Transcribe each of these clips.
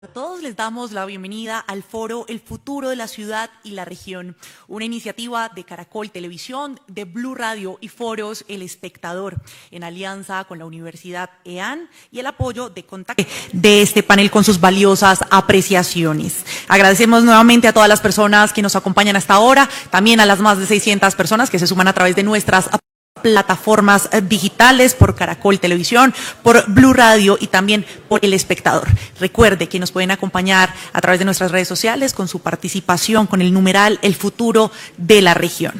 A todos les damos la bienvenida al foro El Futuro de la Ciudad y la Región, una iniciativa de Caracol Televisión, de Blue Radio y Foros El Espectador, en alianza con la Universidad EAN y el apoyo de Contacto de este panel con sus valiosas apreciaciones. Agradecemos nuevamente a todas las personas que nos acompañan hasta ahora, también a las más de 600 personas que se suman a través de nuestras plataformas digitales, por Caracol Televisión, por Blue Radio y también por El Espectador. Recuerde que nos pueden acompañar a través de nuestras redes sociales con su participación con el numeral El Futuro de la Región.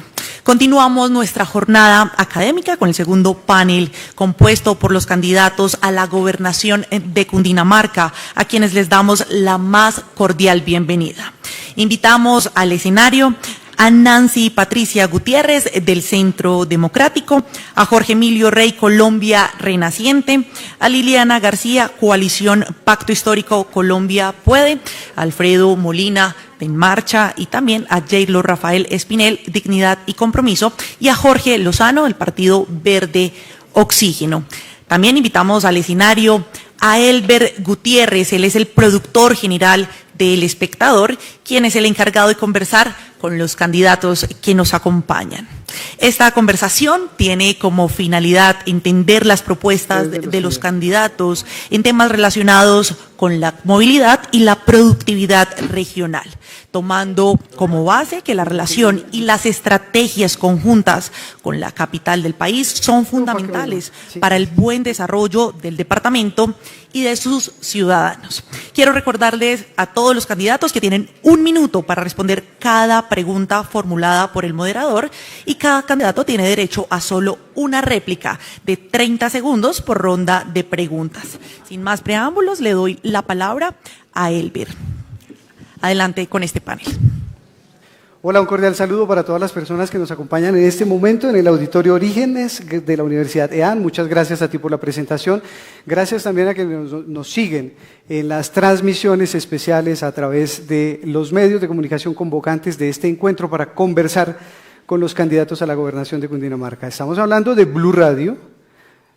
Continuamos nuestra jornada académica con el segundo panel compuesto por los candidatos a la gobernación de Cundinamarca, a quienes les damos la más cordial bienvenida. Invitamos al escenario a Nancy Patricia Gutiérrez del Centro Democrático, a Jorge Emilio Rey Colombia Renaciente, a Liliana García Coalición Pacto Histórico Colombia Puede, a Alfredo Molina de En Marcha y también a Jailo Rafael Espinel Dignidad y Compromiso y a Jorge Lozano del Partido Verde Oxígeno. También invitamos al escenario a Elber Gutiérrez, él es el productor general del Espectador, quien es el encargado de conversar con los candidatos que nos acompañan. Esta conversación tiene como finalidad entender las propuestas de los candidatos en temas relacionados con la movilidad y la productividad regional, tomando como base que la relación y las estrategias conjuntas con la capital del país son fundamentales para el buen desarrollo del departamento y de sus ciudadanos. Quiero recordarles a todos los candidatos que tienen 1 minuto para responder cada pregunta formulada por el moderador y cada candidato tiene derecho a solo una réplica de 30 segundos por ronda de preguntas. Sin más preámbulos, le doy la palabra a Elber. Adelante con este panel. Hola, un cordial saludo para todas las personas que nos acompañan en este momento en el Auditorio Orígenes de la Universidad EAN. Muchas gracias a ti por la presentación. Gracias también a quienes nos siguen en las transmisiones especiales a través de los medios de comunicación convocantes de este encuentro para conversar con los candidatos a la gobernación de Cundinamarca. Estamos hablando de Blue Radio,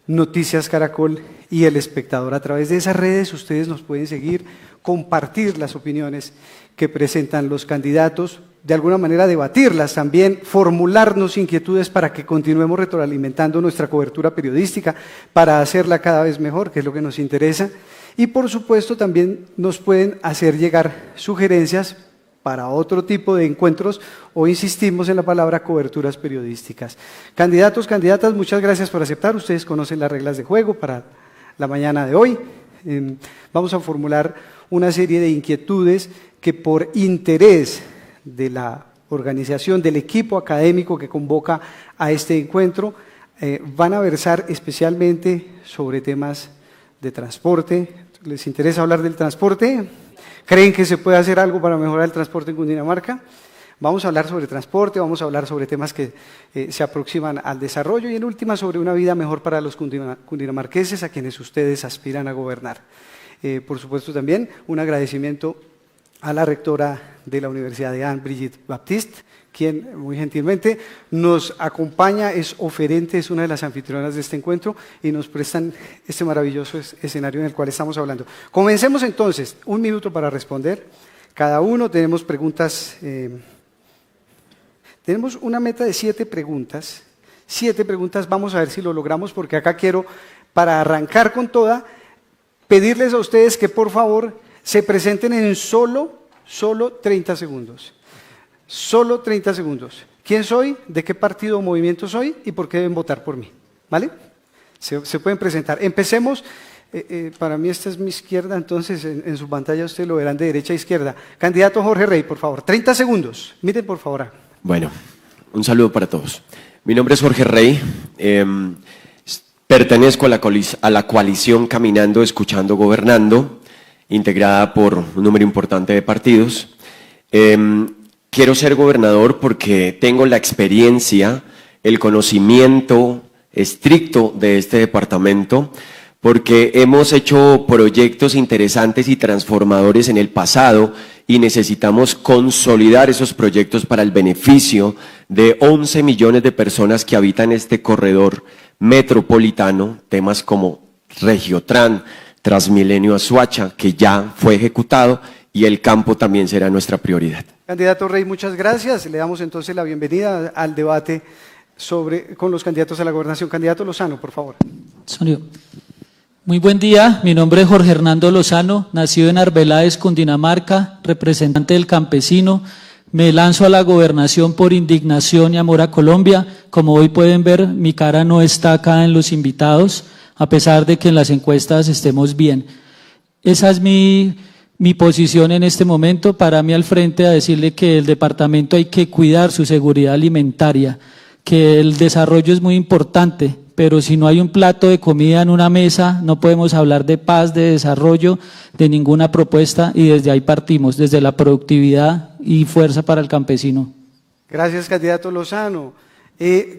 Noticias Caracol y El Espectador. A través de esas redes ustedes nos pueden seguir, compartir las opiniones que presentan los candidatos, de alguna manera debatirlas, también formularnos inquietudes para que continuemos retroalimentando nuestra cobertura periodística, para hacerla cada vez mejor, que es lo que nos interesa. Y por supuesto también nos pueden hacer llegar sugerencias para otro tipo de encuentros o insistimos en la palabra coberturas periodísticas. Candidatos, candidatas, muchas gracias por aceptar. Ustedes conocen las reglas de juego para la mañana de hoy. Vamos a formular una serie de inquietudes que por interés de la organización, del equipo académico que convoca a este encuentro, van a versar especialmente sobre temas de transporte. ¿Les interesa hablar del transporte? ¿Creen que se puede hacer algo para mejorar el transporte en Cundinamarca? Vamos a hablar sobre transporte, vamos a hablar sobre temas que se aproximan al desarrollo y en última sobre una vida mejor para los cundinamarqueses a quienes ustedes aspiran a gobernar. Por supuesto también un agradecimiento a la rectora de la Universidad de EAN, Brigitte Baptiste, quien muy gentilmente nos acompaña, es oferente, es una de las anfitrionas de este encuentro y nos prestan este maravilloso escenario en el cual estamos hablando. Comencemos entonces, 1 minuto para responder. Cada uno tenemos preguntas, tenemos una meta de 7 preguntas. 7 preguntas, vamos a ver si lo logramos porque acá quiero, para arrancar con toda, pedirles a ustedes que por favor se presenten en solo 30 segundos. Solo 30 segundos. ¿Quién soy? ¿De qué partido o movimiento soy? ¿Y por qué deben votar por mí? ¿Vale? Se pueden presentar. Empecemos. Para mí esta es mi izquierda, entonces en su pantalla ustedes lo verán de derecha a izquierda. Candidato Jorge Rey, por favor. 30 segundos. Miren, por favor. Bueno, un saludo para todos. Mi nombre es Jorge Rey. Pertenezco a la coalición Caminando, Escuchando, Gobernando, integrada por un número importante de partidos. Quiero ser gobernador porque tengo la experiencia, el conocimiento estricto de este departamento, porque hemos hecho proyectos interesantes y transformadores en el pasado y necesitamos consolidar esos proyectos para el beneficio de 11 millones de personas que habitan este corredor metropolitano, temas como Regiotran, Transmilenio a Soacha, que ya fue ejecutado, y el campo también será nuestra prioridad. Candidato Rey, muchas gracias. Le damos entonces la bienvenida al debate con los candidatos a la gobernación. Candidato Lozano, por favor. Sonido. Muy buen día, mi nombre es Jorge Hernando Lozano, nacido en Arbeláez, Cundinamarca, representante del campesino. Me lanzo a la gobernación por indignación y amor a Colombia. Como hoy pueden ver, mi cara no está acá en los invitados, a pesar de que en las encuestas estemos bien. Esa es mi posición en este momento, para mí al frente, a decirle que el departamento hay que cuidar su seguridad alimentaria, que el desarrollo es muy importante, pero si no hay un plato de comida en una mesa, no podemos hablar de paz, de desarrollo, de ninguna propuesta, y desde ahí partimos, desde la productividad y fuerza para el campesino. Gracias, candidato Lozano.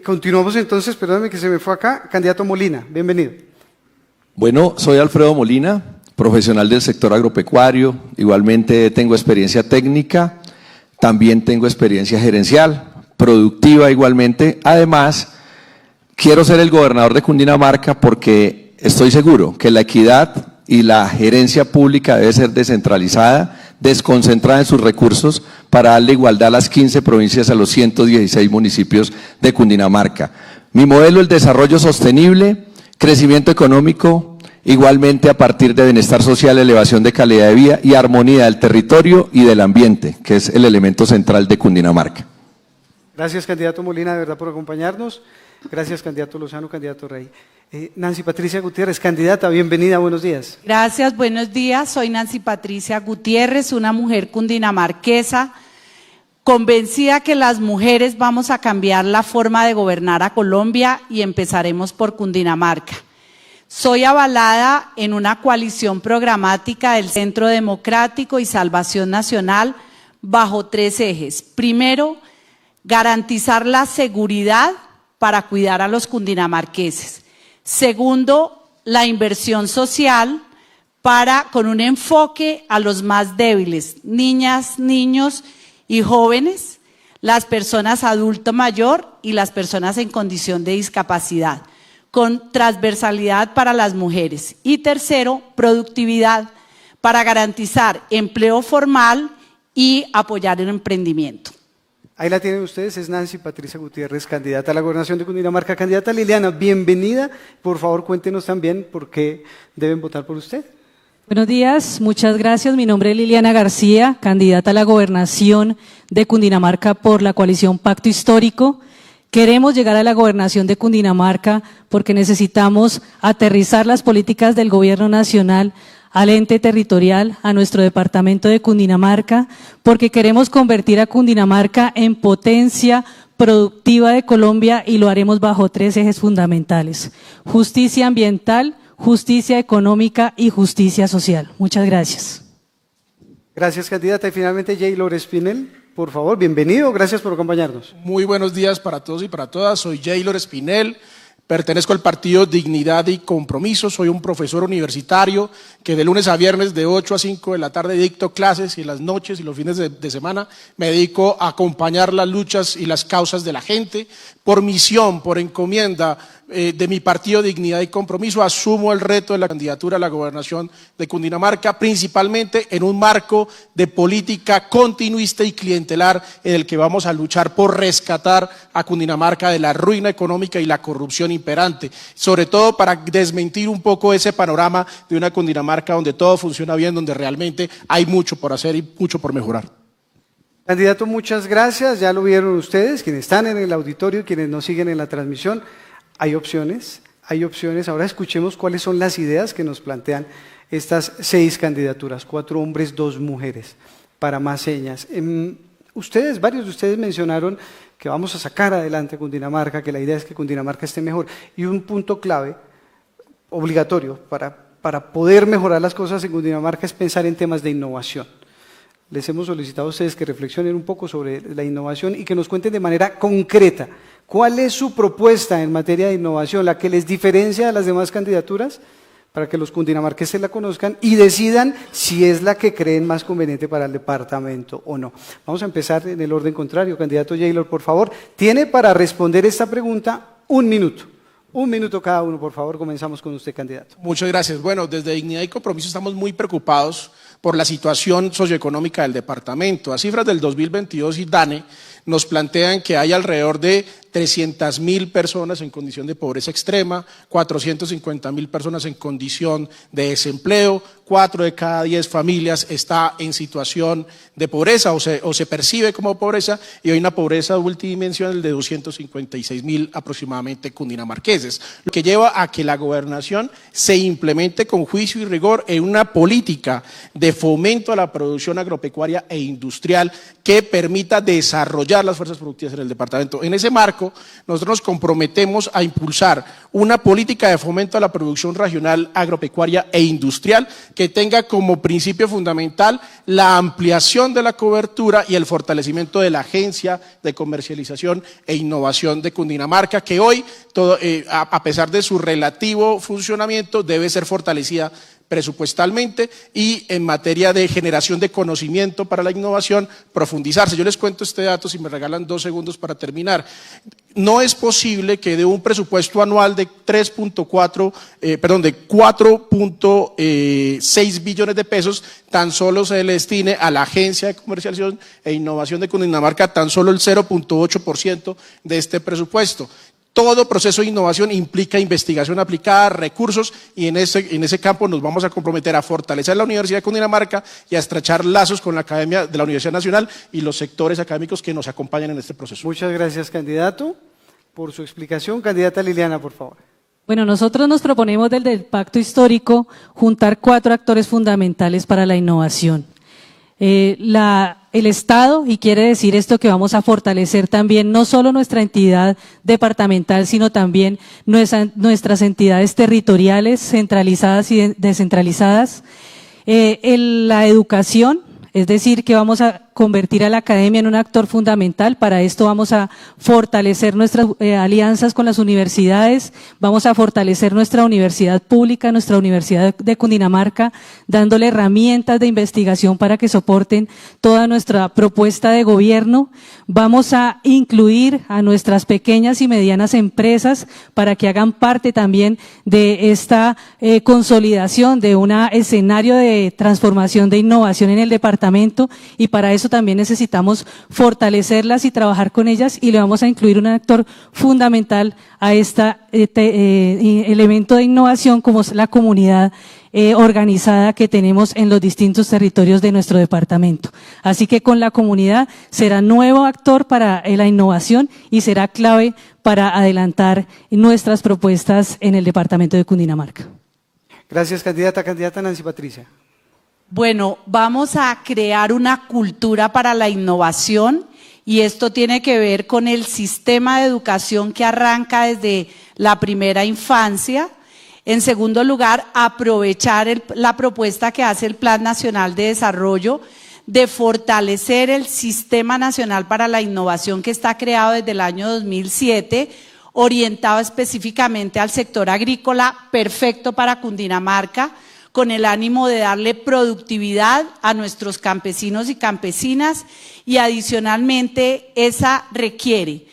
Continuamos entonces, perdóname que se me fue acá. Candidato Molina, bienvenido. Bueno, soy Alfredo Molina, profesional del sector agropecuario, igualmente tengo experiencia técnica, también tengo experiencia gerencial, productiva igualmente. Además, quiero ser el gobernador de Cundinamarca porque estoy seguro que la equidad y la gerencia pública debe ser descentralizada, desconcentrada en sus recursos para darle igualdad a las 15 provincias, a los 116 municipios de Cundinamarca. Mi modelo, el desarrollo sostenible, crecimiento económico, igualmente a partir de bienestar social, elevación de calidad de vida y armonía del territorio y del ambiente, que es el elemento central de Cundinamarca. Gracias, candidato Molina, de verdad, por acompañarnos. Gracias, candidato Lozano, candidato Rey. Nancy Patricia Gutiérrez, candidata, bienvenida, buenos días. Gracias, buenos días. Soy Nancy Patricia Gutiérrez, una mujer cundinamarquesa, convencida que las mujeres vamos a cambiar la forma de gobernar a Colombia y empezaremos por Cundinamarca. Soy avalada en una coalición programática del Centro Democrático y Salvación Nacional bajo 3 ejes. Primero, garantizar la seguridad para cuidar a los cundinamarqueses. Segundo, la inversión social con un enfoque a los más débiles, niñas, niños y jóvenes, las personas adulto mayor y las personas en condición de discapacidad, con transversalidad para las mujeres. Y tercero, productividad para garantizar empleo formal y apoyar el emprendimiento. Ahí la tienen ustedes, es Nancy Patricia Gutiérrez, candidata a la gobernación de Cundinamarca. Candidata Liliana, bienvenida. Por favor, cuéntenos también por qué deben votar por usted. Buenos días, muchas gracias. Mi nombre es Liliana García, candidata a la gobernación de Cundinamarca por la coalición Pacto Histórico. Queremos llegar a la gobernación de Cundinamarca porque necesitamos aterrizar las políticas del gobierno nacional al ente territorial, a nuestro departamento de Cundinamarca, porque queremos convertir a Cundinamarca en potencia productiva de Colombia y lo haremos bajo 3 ejes fundamentales: justicia ambiental, justicia económica y justicia social. Muchas gracias. Gracias, candidata. Y finalmente, Jaylor Espinel, por favor, bienvenido, gracias por acompañarnos. Muy buenos días para todos y para todas, soy Jaylor Espinel. Pertenezco al partido Dignidad y Compromiso, soy un profesor universitario que de lunes a viernes de 8 a 5 de la tarde dicto clases y en las noches y los fines de semana me dedico a acompañar las luchas y las causas de la gente. Por misión, por encomienda de mi partido Dignidad y Compromiso, asumo el reto de la candidatura a la gobernación de Cundinamarca, principalmente en un marco de política continuista y clientelar en el que vamos a luchar por rescatar a Cundinamarca de la ruina económica y la corrupción imperante, sobre todo para desmentir un poco ese panorama de una Cundinamarca donde todo funciona bien, donde realmente hay mucho por hacer y mucho por mejorar. Candidato, muchas gracias. Ya lo vieron ustedes, quienes están en el auditorio y quienes nos siguen en la transmisión. Hay opciones. Ahora escuchemos cuáles son las ideas que nos plantean estas 6 candidaturas, 4 hombres, 2 mujeres, para más señas. Varios de ustedes mencionaron que vamos a sacar adelante Cundinamarca, que la idea es que Cundinamarca esté mejor. Y un punto clave, obligatorio, para poder mejorar las cosas en Cundinamarca es pensar en temas de innovación. Les hemos solicitado a ustedes que reflexionen un poco sobre la innovación y que nos cuenten de manera concreta cuál es su propuesta en materia de innovación, la que les diferencia de las demás candidaturas, para que los cundinamarqueses la conozcan y decidan si es la que creen más conveniente para el departamento o no. Vamos a empezar en el orden contrario. Candidato Jaylor, por favor, tiene para responder esta pregunta 1 minuto. 1 minuto cada uno, por favor. Comenzamos con usted, candidato. Muchas gracias. Bueno, desde Dignidad y Compromiso estamos muy preocupados por la situación socioeconómica del departamento. A cifras del 2022, IDANE nos plantean que hay alrededor de 300.000 personas en condición de pobreza extrema, 450.000 personas en condición de desempleo, 4 de cada 10 familias está en situación de pobreza o se percibe como pobreza, y hay una pobreza multidimensional de 256.000 aproximadamente cundinamarqueses, lo que lleva a que la gobernación se implemente con juicio y rigor en una política de fomento a la producción agropecuaria e industrial que permita desarrollar las fuerzas productivas en el departamento. En ese marco, nosotros nos comprometemos a impulsar una política de fomento a la producción regional agropecuaria e industrial que tenga como principio fundamental la ampliación de la cobertura y el fortalecimiento de la Agencia de Comercialización e Innovación de Cundinamarca, que hoy, a pesar de su relativo funcionamiento, debe ser fortalecida presupuestalmente y en materia de generación de conocimiento para la innovación, profundizarse. Yo les cuento este dato, si me regalan 2 segundos para terminar. No es posible que de un presupuesto anual de 4.6 billones de pesos, tan solo se le destine a la Agencia de Comercialización e Innovación de Cundinamarca tan solo el 0.8% de este presupuesto. Todo proceso de innovación implica investigación aplicada, recursos, y en ese campo nos vamos a comprometer a fortalecer la Universidad de Cundinamarca y a estrechar lazos con la Academia de la Universidad Nacional y los sectores académicos que nos acompañan en este proceso. Muchas gracias, candidato, por su explicación. Candidata Liliana, por favor. Bueno, nosotros nos proponemos desde el Pacto Histórico juntar 4 actores fundamentales para la innovación. El Estado, y quiere decir esto que vamos a fortalecer también no solo nuestra entidad departamental, sino también nuestras entidades territoriales, centralizadas y descentralizadas. La educación, es decir, que vamos a convertir a la academia en un actor fundamental. Para esto vamos a fortalecer nuestras alianzas con las universidades, vamos a fortalecer nuestra universidad pública, nuestra Universidad de Cundinamarca, dándole herramientas de investigación para que soporten toda nuestra propuesta de gobierno. Vamos a incluir a nuestras pequeñas y medianas empresas para que hagan parte también de esta consolidación de un escenario de transformación de innovación en el departamento, y para eso también necesitamos fortalecerlas y trabajar con ellas, y le vamos a incluir un actor fundamental a este elemento de innovación como es la comunidad organizada que tenemos en los distintos territorios de nuestro departamento. Así que con la comunidad será nuevo actor para la innovación y será clave para adelantar nuestras propuestas en el departamento de Cundinamarca. Gracias, candidata. Candidata Nancy Patricia. Bueno, vamos a crear una cultura para la innovación, y esto tiene que ver con el sistema de educación que arranca desde la primera infancia. En segundo lugar, aprovechar la propuesta que hace el Plan Nacional de Desarrollo de fortalecer el Sistema Nacional para la Innovación, que está creado desde el año 2007, orientado específicamente al sector agrícola, perfecto para Cundinamarca, con el ánimo de darle productividad a nuestros campesinos y campesinas, y adicionalmente esa requiere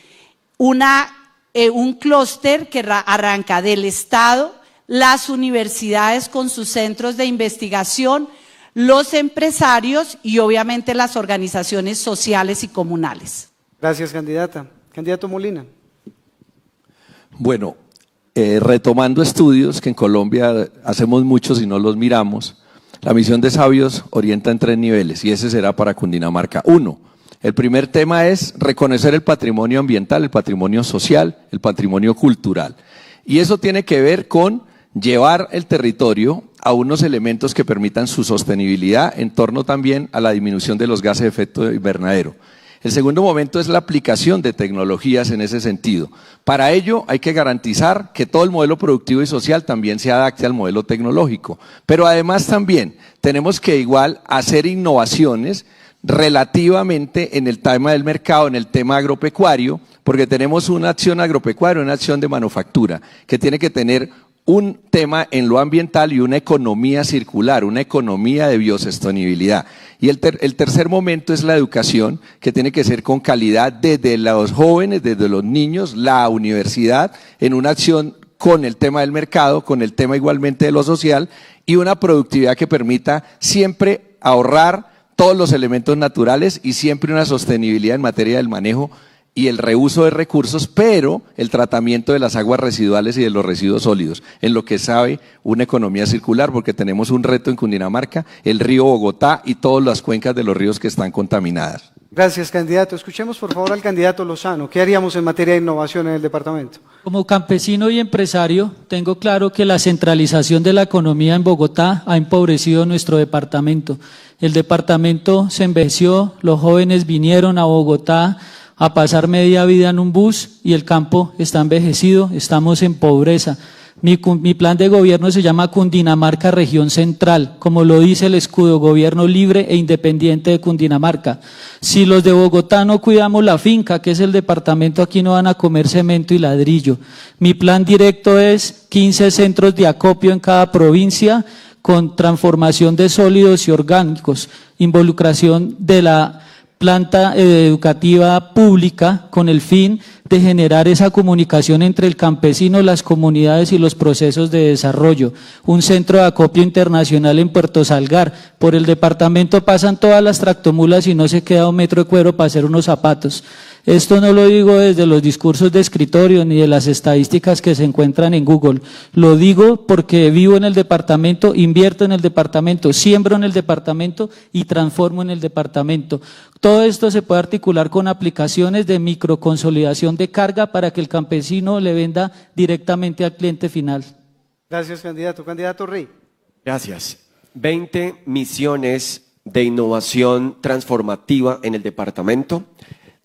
un clúster que arranca del Estado, las universidades con sus centros de investigación, los empresarios y obviamente las organizaciones sociales y comunales. Gracias, candidata. Candidato Molina. Bueno, retomando estudios que en Colombia hacemos muchos y no los miramos, la misión de Sabios orienta en 3 niveles, y ese será para Cundinamarca. 1, el primer tema es reconocer el patrimonio ambiental, el patrimonio social, el patrimonio cultural. Y eso tiene que ver con llevar el territorio a unos elementos que permitan su sostenibilidad en torno también a la disminución de los gases de efecto invernadero. El segundo momento es la aplicación de tecnologías en ese sentido. Para ello hay que garantizar que todo el modelo productivo y social también se adapte al modelo tecnológico. Pero además también tenemos que igual hacer innovaciones relativamente en el tema del mercado, en el tema agropecuario, porque tenemos una acción agropecuaria, una acción de manufactura, que tiene que tener un tema en lo ambiental y una economía circular, una economía de biosostenibilidad. Y el tercer momento es la educación, que tiene que ser con calidad desde los jóvenes, desde los niños, la universidad, en una acción con el tema del mercado, con el tema igualmente de lo social y una productividad que permita siempre ahorrar todos los elementos naturales y siempre una sostenibilidad en materia del manejo y el reuso de recursos, pero el tratamiento de las aguas residuales y de los residuos sólidos, en lo que sabe una economía circular, porque tenemos un reto en Cundinamarca, el río Bogotá y todas las cuencas de los ríos que están contaminadas. Gracias, candidato. Escuchemos por favor al candidato Lozano. ¿Qué haríamos en materia de innovación en el departamento? Como campesino y empresario, tengo claro que la centralización de la economía en Bogotá ha empobrecido nuestro departamento. El departamento se envejeció, los jóvenes vinieron a Bogotá a pasar media vida en un bus y el campo está envejecido, estamos en pobreza. Mi plan de gobierno se llama Cundinamarca Región Central, como lo dice el escudo, gobierno libre e independiente de Cundinamarca. Si los de Bogotá no cuidamos la finca, que es el departamento, aquí no van a comer cemento y ladrillo. Mi plan directo es 15 centros de acopio en cada provincia, con transformación de sólidos y orgánicos, involucración de la planta educativa pública con el fin de generar esa comunicación entre el campesino, las comunidades y los procesos de desarrollo. Un centro de acopio internacional en Puerto Salgar. Por el departamento pasan todas las tractomulas y no se queda un metro de cuero para hacer unos zapatos. Esto no lo digo desde los discursos de escritorio ni de las estadísticas que se encuentran en Google. Lo digo porque vivo en el departamento, invierto en el departamento, siembro en el departamento y transformo en el departamento. Todo esto se puede articular con aplicaciones de microconsolidación de carga para que el campesino le venda directamente al cliente final. Gracias, candidato. Candidato Rey. Gracias. 20 misiones de innovación transformativa en el departamento,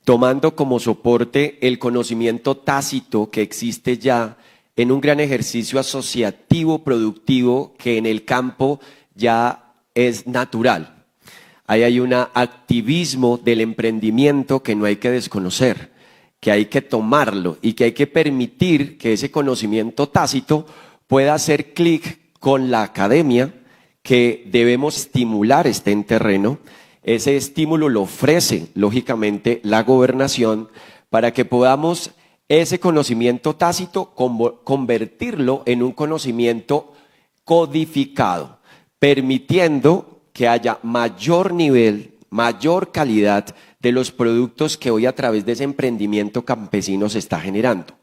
tomando como soporte el conocimiento tácito que existe ya en un gran ejercicio asociativo productivo que en el campo ya es natural. Ahí hay un activismo del emprendimiento que no hay que desconocer, que hay que tomarlo y que hay que permitir que ese conocimiento tácito pueda hacer clic con la academia, que debemos estimular esté en terreno. Ese estímulo lo ofrece, lógicamente, la gobernación para que podamos ese conocimiento tácito convertirlo en un conocimiento codificado, permitiendo que haya mayor nivel, mayor calidad de los productos que hoy a través de ese emprendimiento campesino se está generando.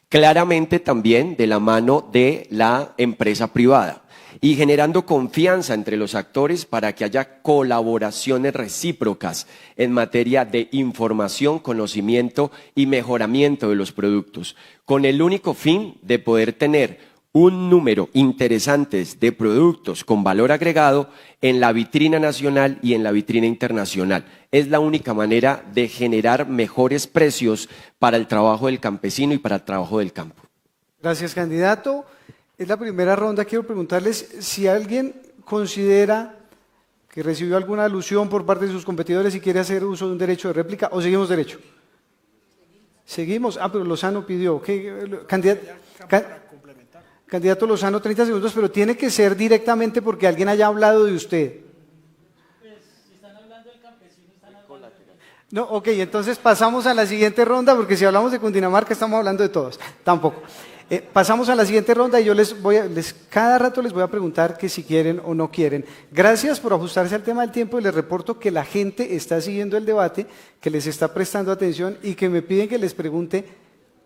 Claramente también de la mano de la empresa privada y generando confianza entre los actores para que haya colaboraciones recíprocas en materia de información, conocimiento y mejoramiento de los productos, con el único fin de poder tener un número interesante de productos con valor agregado en la vitrina nacional y en la vitrina internacional. Es la única manera de generar mejores precios para el trabajo del campesino y para el trabajo del campo. Gracias, candidato. Es la primera ronda. Quiero preguntarles si alguien considera que recibió alguna alusión por parte de sus competidores y quiere hacer uso de un derecho de réplica, o seguimos derecho. Seguimos. Pero Lozano pidió. Candidato Lozano, 30 segundos, pero tiene que ser directamente porque alguien haya hablado de usted. Si están hablando del campesino, están hablando No, ok, entonces pasamos a la siguiente ronda, porque si hablamos de Cundinamarca estamos hablando de todos. Tampoco. Pasamos a la siguiente ronda y yo cada rato les voy a preguntar que si quieren o no quieren. Gracias por ajustarse al tema del tiempo y les reporto que la gente está siguiendo el debate, que les está prestando atención y que me piden que les pregunte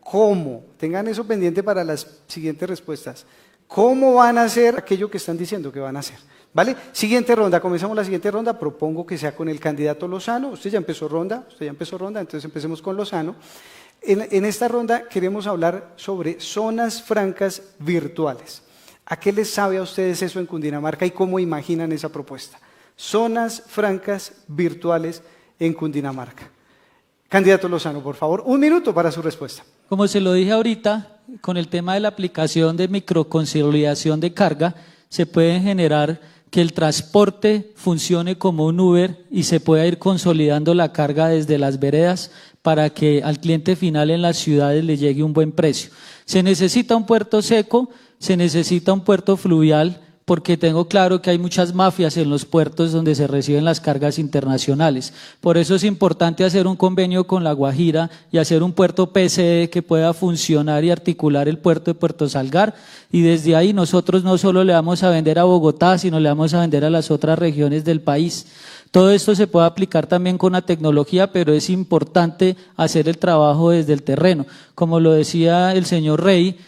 cómo. Tengan eso pendiente para las siguientes respuestas. ¿Cómo van a hacer aquello que están diciendo que van a hacer? ¿Vale? Siguiente ronda, comenzamos la siguiente ronda. Propongo que sea con el candidato Lozano. Usted ya empezó ronda, entonces empecemos con Lozano. En esta ronda queremos hablar sobre zonas francas virtuales. ¿A qué les sabe a ustedes eso en Cundinamarca y cómo imaginan esa propuesta? Zonas francas virtuales en Cundinamarca. Candidato Lozano, por favor, 1 minuto para su respuesta. Como se lo dije ahorita, con el tema de la aplicación de microconsolidación de carga, se puede generar que el transporte funcione como un Uber y se pueda ir consolidando la carga desde las veredas para que al cliente final en las ciudades le llegue un buen precio. Se necesita un puerto seco, se necesita un puerto fluvial, porque tengo claro que hay muchas mafias en los puertos donde se reciben las cargas internacionales. Por eso es importante hacer un convenio con La Guajira y hacer un puerto PCE que pueda funcionar y articular el puerto de Puerto Salgar, y desde ahí nosotros no solo le vamos a vender a Bogotá, sino le vamos a vender a las otras regiones del país. Todo esto se puede aplicar también con la tecnología, pero es importante hacer el trabajo desde el terreno. Como lo decía el señor Rey,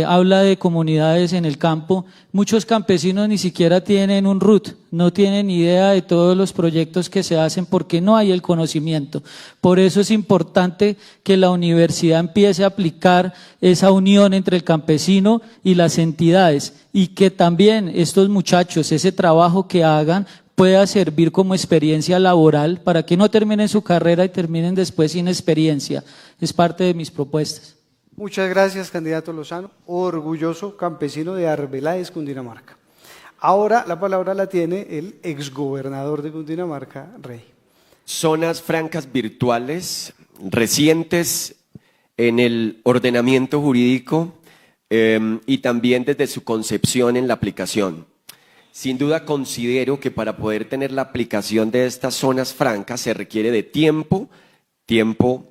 habla de comunidades en el campo. Muchos campesinos ni siquiera tienen un RUT, no tienen idea de todos los proyectos que se hacen porque no hay el conocimiento. Por eso es importante que la universidad empiece a aplicar esa unión entre el campesino y las entidades, y que también estos muchachos, ese trabajo que hagan, pueda servir como experiencia laboral para que no terminen su carrera y terminen después sin experiencia. Es parte de mis propuestas. Muchas gracias, candidato Lozano, orgulloso campesino de Arbeláez, Cundinamarca. Ahora la palabra la tiene el exgobernador de Cundinamarca, Rey. Zonas francas virtuales recientes en el ordenamiento jurídico y también desde su concepción en la aplicación. Sin duda considero que para poder tener la aplicación de estas zonas francas se requiere de tiempo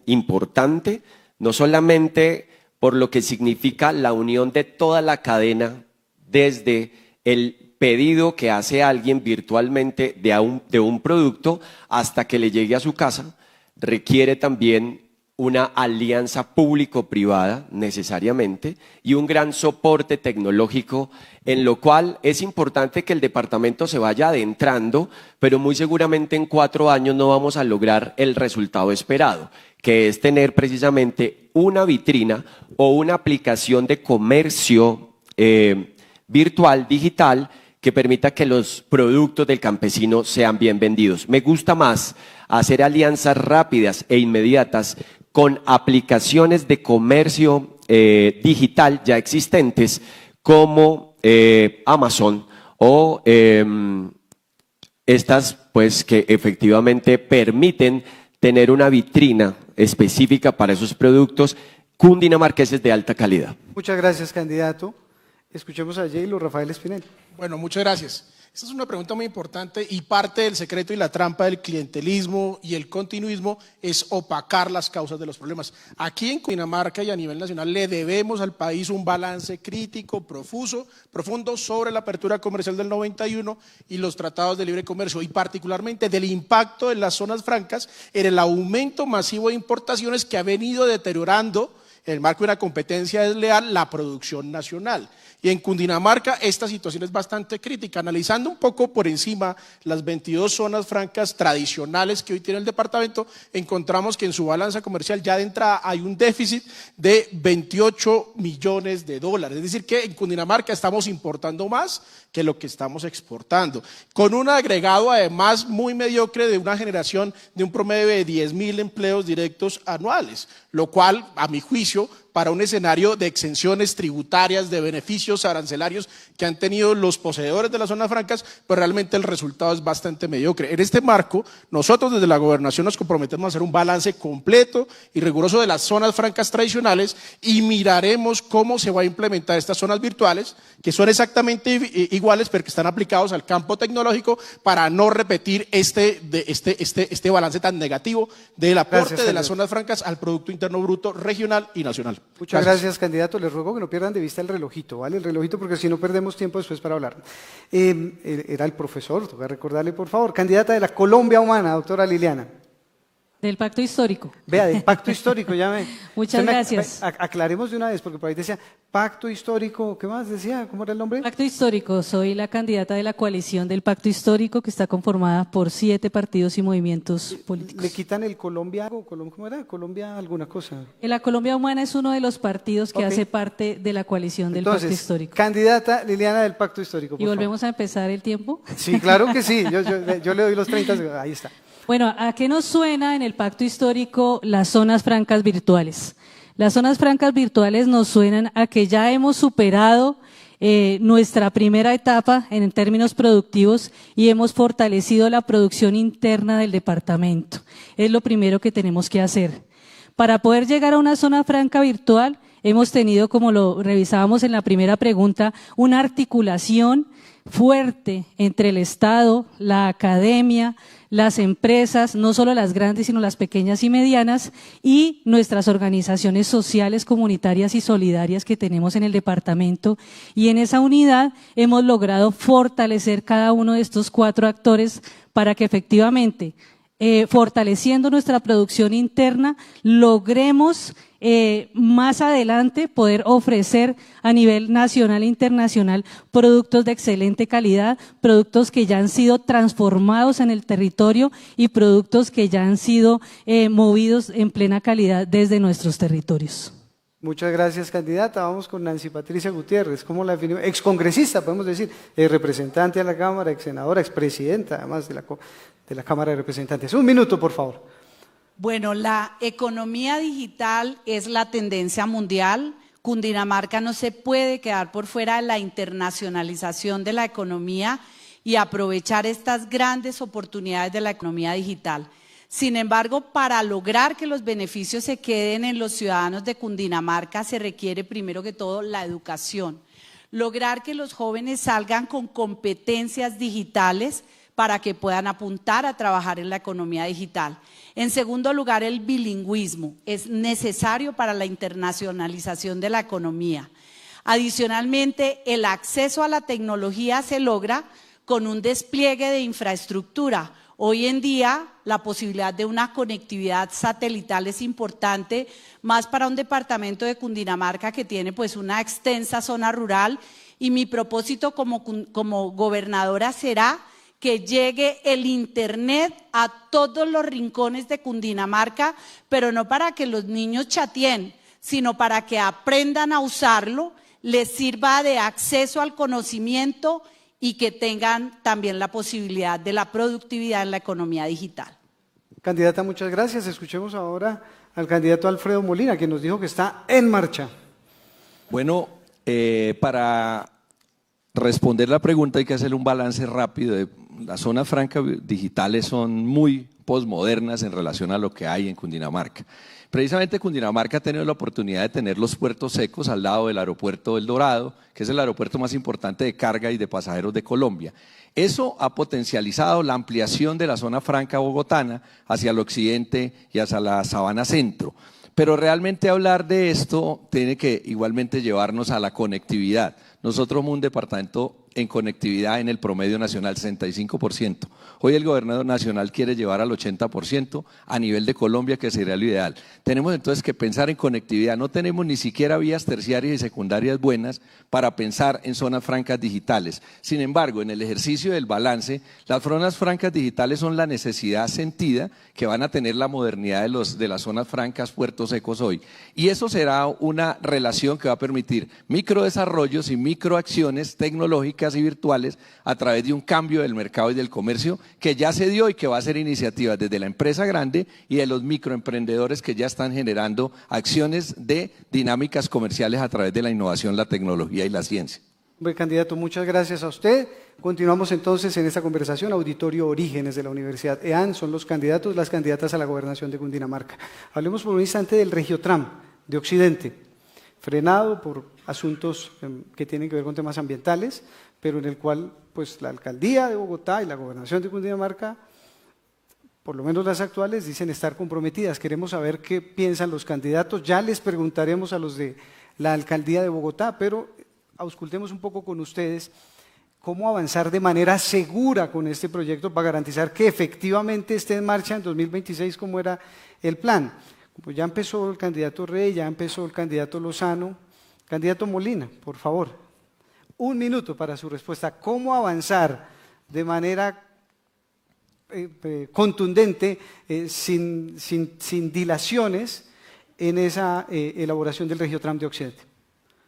importante, no solamente por lo que significa la unión de toda la cadena desde el pedido que hace alguien virtualmente de un producto hasta que le llegue a su casa, requiere también una alianza público-privada necesariamente y un gran soporte tecnológico, en lo cual es importante que el departamento se vaya adentrando, pero muy seguramente en 4 años no vamos a lograr el resultado esperado, que es tener precisamente una vitrina o una aplicación de comercio virtual, digital, que permita que los productos del campesino sean bien vendidos. Me gusta más hacer alianzas rápidas e inmediatas con aplicaciones de comercio digital ya existentes como Amazon o estas pues que efectivamente permiten tener una vitrina específica para esos productos cundinamarqueses de alta calidad. Muchas gracias, candidato. Escuchemos a Yeylo Rafael Espinel. Bueno, muchas gracias. Esta es una pregunta muy importante y parte del secreto y la trampa del clientelismo y el continuismo es opacar las causas de los problemas. Aquí en Cundinamarca y a nivel nacional le debemos al país un balance crítico, profundo sobre la apertura comercial del 91 y los tratados de libre comercio y particularmente del impacto de las zonas francas en el aumento masivo de importaciones que ha venido deteriorando en el marco de una competencia desleal la producción nacional. Y en Cundinamarca esta situación es bastante crítica. Analizando un poco por encima las 22 zonas francas tradicionales que hoy tiene el departamento, encontramos que en su balanza comercial ya de entrada hay un déficit de 28 millones de dólares. Es decir, que en Cundinamarca estamos importando más que lo que estamos exportando, con un agregado además muy mediocre de una generación de un promedio de 10.000 empleos directos anuales, lo cual, a mi juicio, para un escenario de exenciones tributarias, de beneficios arancelarios que han tenido los poseedores de las zonas francas, pues realmente el resultado es bastante mediocre. En este marco, nosotros desde la gobernación nos comprometemos a hacer un balance completo y riguroso de las zonas francas tradicionales y miraremos cómo se va a implementar estas zonas virtuales, que son exactamente iguales, pero que están aplicados al campo tecnológico para no repetir este balance tan negativo del aporte de las zonas francas al Producto Interno Bruto regional y nacional. Muchas gracias, candidato. Les ruego que no pierdan de vista el relojito, ¿vale? El relojito, porque si no perdemos tiempo después para hablar. Era el profesor, toca recordarle, por favor. Candidata de la Colombia Humana, doctora Liliana. Del pacto histórico. Vea, del pacto histórico, ya me... Muchas gracias. Aclaremos de una vez, porque por ahí decía, pacto histórico, ¿qué más decía? ¿Cómo era el nombre? Pacto histórico, soy la candidata de la coalición del pacto histórico que está conformada por 7 partidos y movimientos políticos. ¿Le quitan el Colombia, cómo era? Colombia alguna cosa. La Colombia Humana es uno de los partidos que hace parte de la coalición del pacto histórico. Candidata Liliana del pacto histórico, por ¿Y volvemos a empezar el tiempo? Sí, claro que sí, yo le doy los 30, ahí está. Bueno, ¿a qué nos suena en el pacto histórico las zonas francas virtuales? Las zonas francas virtuales nos suenan a que ya hemos superado nuestra primera etapa en términos productivos y hemos fortalecido la producción interna del departamento. Es lo primero que tenemos que hacer. Para poder llegar a una zona franca virtual hemos tenido, como lo revisábamos en la primera pregunta, una articulación fuerte entre el Estado, la academia, las empresas, no solo las grandes, sino las pequeñas y medianas, y nuestras organizaciones sociales, comunitarias y solidarias que tenemos en el departamento. Y en esa unidad hemos logrado fortalecer cada uno de estos 4 actores para que efectivamente, fortaleciendo nuestra producción interna, logremos más adelante poder ofrecer a nivel nacional e internacional productos de excelente calidad, productos que ya han sido transformados en el territorio y productos que ya han sido movidos en plena calidad desde nuestros territorios. Muchas gracias, candidata. Vamos con Nancy Patricia Gutiérrez. ¿Cómo la definimos? Excongresista, podemos decir, representante a la Cámara, exsenadora, expresidenta, además de la Cámara de Representantes. Un minuto, por favor. Bueno, la economía digital es la tendencia mundial. Cundinamarca no se puede quedar por fuera de la internacionalización de la economía y aprovechar estas grandes oportunidades de la economía digital. Sin embargo, para lograr que los beneficios se queden en los ciudadanos de Cundinamarca se requiere primero que todo la educación. Lograr que los jóvenes salgan con competencias digitales para que puedan apuntar a trabajar en la economía digital. En segundo lugar, el bilingüismo es necesario para la internacionalización de la economía. Adicionalmente, el acceso a la tecnología se logra con un despliegue de infraestructura. Hoy en día, la posibilidad de una conectividad satelital es importante, más para un departamento de Cundinamarca que tiene pues una extensa zona rural, y mi propósito como gobernadora será que llegue el internet a todos los rincones de Cundinamarca, pero no para que los niños chateen, sino para que aprendan a usarlo, les sirva de acceso al conocimiento y que tengan también la posibilidad de la productividad en la economía digital. Candidata, muchas gracias. Escuchemos ahora al candidato Alfredo Molina, que nos dijo que está en marcha. Bueno, para responder la pregunta hay que hacer un balance rápido. Las zonas francas digitales son muy posmodernas en relación a lo que hay en Cundinamarca. Precisamente Cundinamarca ha tenido la oportunidad de tener los puertos secos al lado del aeropuerto del Dorado, que es el aeropuerto más importante de carga y de pasajeros de Colombia. Eso ha potencializado la ampliación de la zona franca bogotana hacia el occidente y hacia la Sabana Centro. Pero realmente hablar de esto tiene que igualmente llevarnos a la conectividad. Nosotros somos un departamento en conectividad en el promedio nacional, 65%. Hoy el gobernador nacional quiere llevar al 80% a nivel de Colombia, que sería lo ideal. Tenemos entonces que pensar en conectividad. No tenemos ni siquiera vías terciarias y secundarias buenas para pensar en zonas francas digitales. Sin embargo, en el ejercicio del balance, las zonas francas digitales son la necesidad sentida que van a tener la modernidad de las zonas francas puertos secos hoy. Y eso será una relación que va a permitir microdesarrollos y microacciones tecnológicas y virtuales a través de un cambio del mercado y del comercio que ya se dio y que va a ser iniciativas desde la empresa grande y de los microemprendedores que ya están generando acciones de dinámicas comerciales a través de la innovación, la tecnología y la ciencia. Buen candidato, muchas gracias a usted. Continuamos entonces en esta conversación. Auditorio Orígenes de la Universidad EAN son los candidatos, las candidatas a la gobernación de Cundinamarca. Hablemos por un instante del Regiotram de Occidente, frenado por asuntos que tienen que ver con temas ambientales, pero en el cual pues la alcaldía de Bogotá y la gobernación de Cundinamarca, por lo menos las actuales, dicen estar comprometidas. Queremos saber qué piensan los candidatos. Ya les preguntaremos a los de la alcaldía de Bogotá, pero auscultemos un poco con ustedes cómo avanzar de manera segura con este proyecto para garantizar que efectivamente esté en marcha en 2026 como era el plan. Pues ya empezó el candidato Rey, ya empezó el candidato Lozano. Candidato Molina, por favor, un minuto para su respuesta. ¿Cómo avanzar de manera contundente, sin dilaciones, en esa elaboración del Regiotram de Occidente?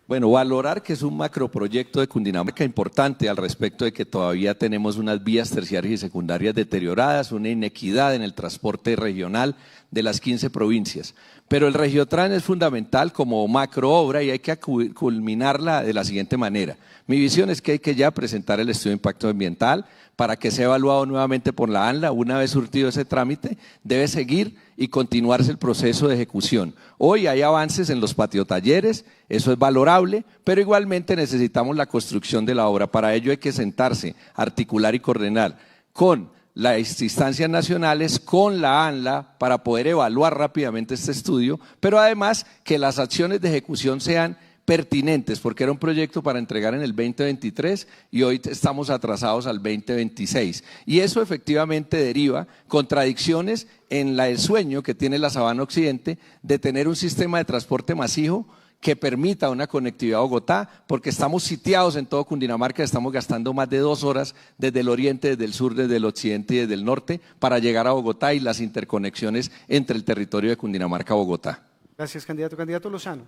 Bueno, valorar que es un macroproyecto de Cundinamarca importante al respecto de que todavía tenemos unas vías terciarias y secundarias deterioradas, una inequidad en el transporte regional de las 15 provincias. Pero el Regiotram es fundamental como macroobra y hay que culminarla de la siguiente manera. Mi visión es que hay que ya presentar el estudio de impacto ambiental para que sea evaluado nuevamente por la ANLA. Una vez surtido ese trámite, debe seguir y continuarse el proceso de ejecución. Hoy hay avances en los patiotalleres, eso es valorable, pero igualmente necesitamos la construcción de la obra. Para ello hay que sentarse, articular y coordinar con las instancias nacionales, con la ANLA, para poder evaluar rápidamente este estudio, pero además que las acciones de ejecución sean pertinentes, porque era un proyecto para entregar en el 2023 y hoy estamos atrasados al 2026. Y eso efectivamente deriva contradicciones en el sueño que tiene la Sabana Occidente de tener un sistema de transporte masivo que permita una conectividad a Bogotá, porque estamos sitiados en todo Cundinamarca, estamos gastando más de 2 horas desde el oriente, desde el sur, desde el occidente y desde el norte para llegar a Bogotá y las interconexiones entre el territorio de Cundinamarca a Bogotá. Gracias, candidato. Candidato Lozano.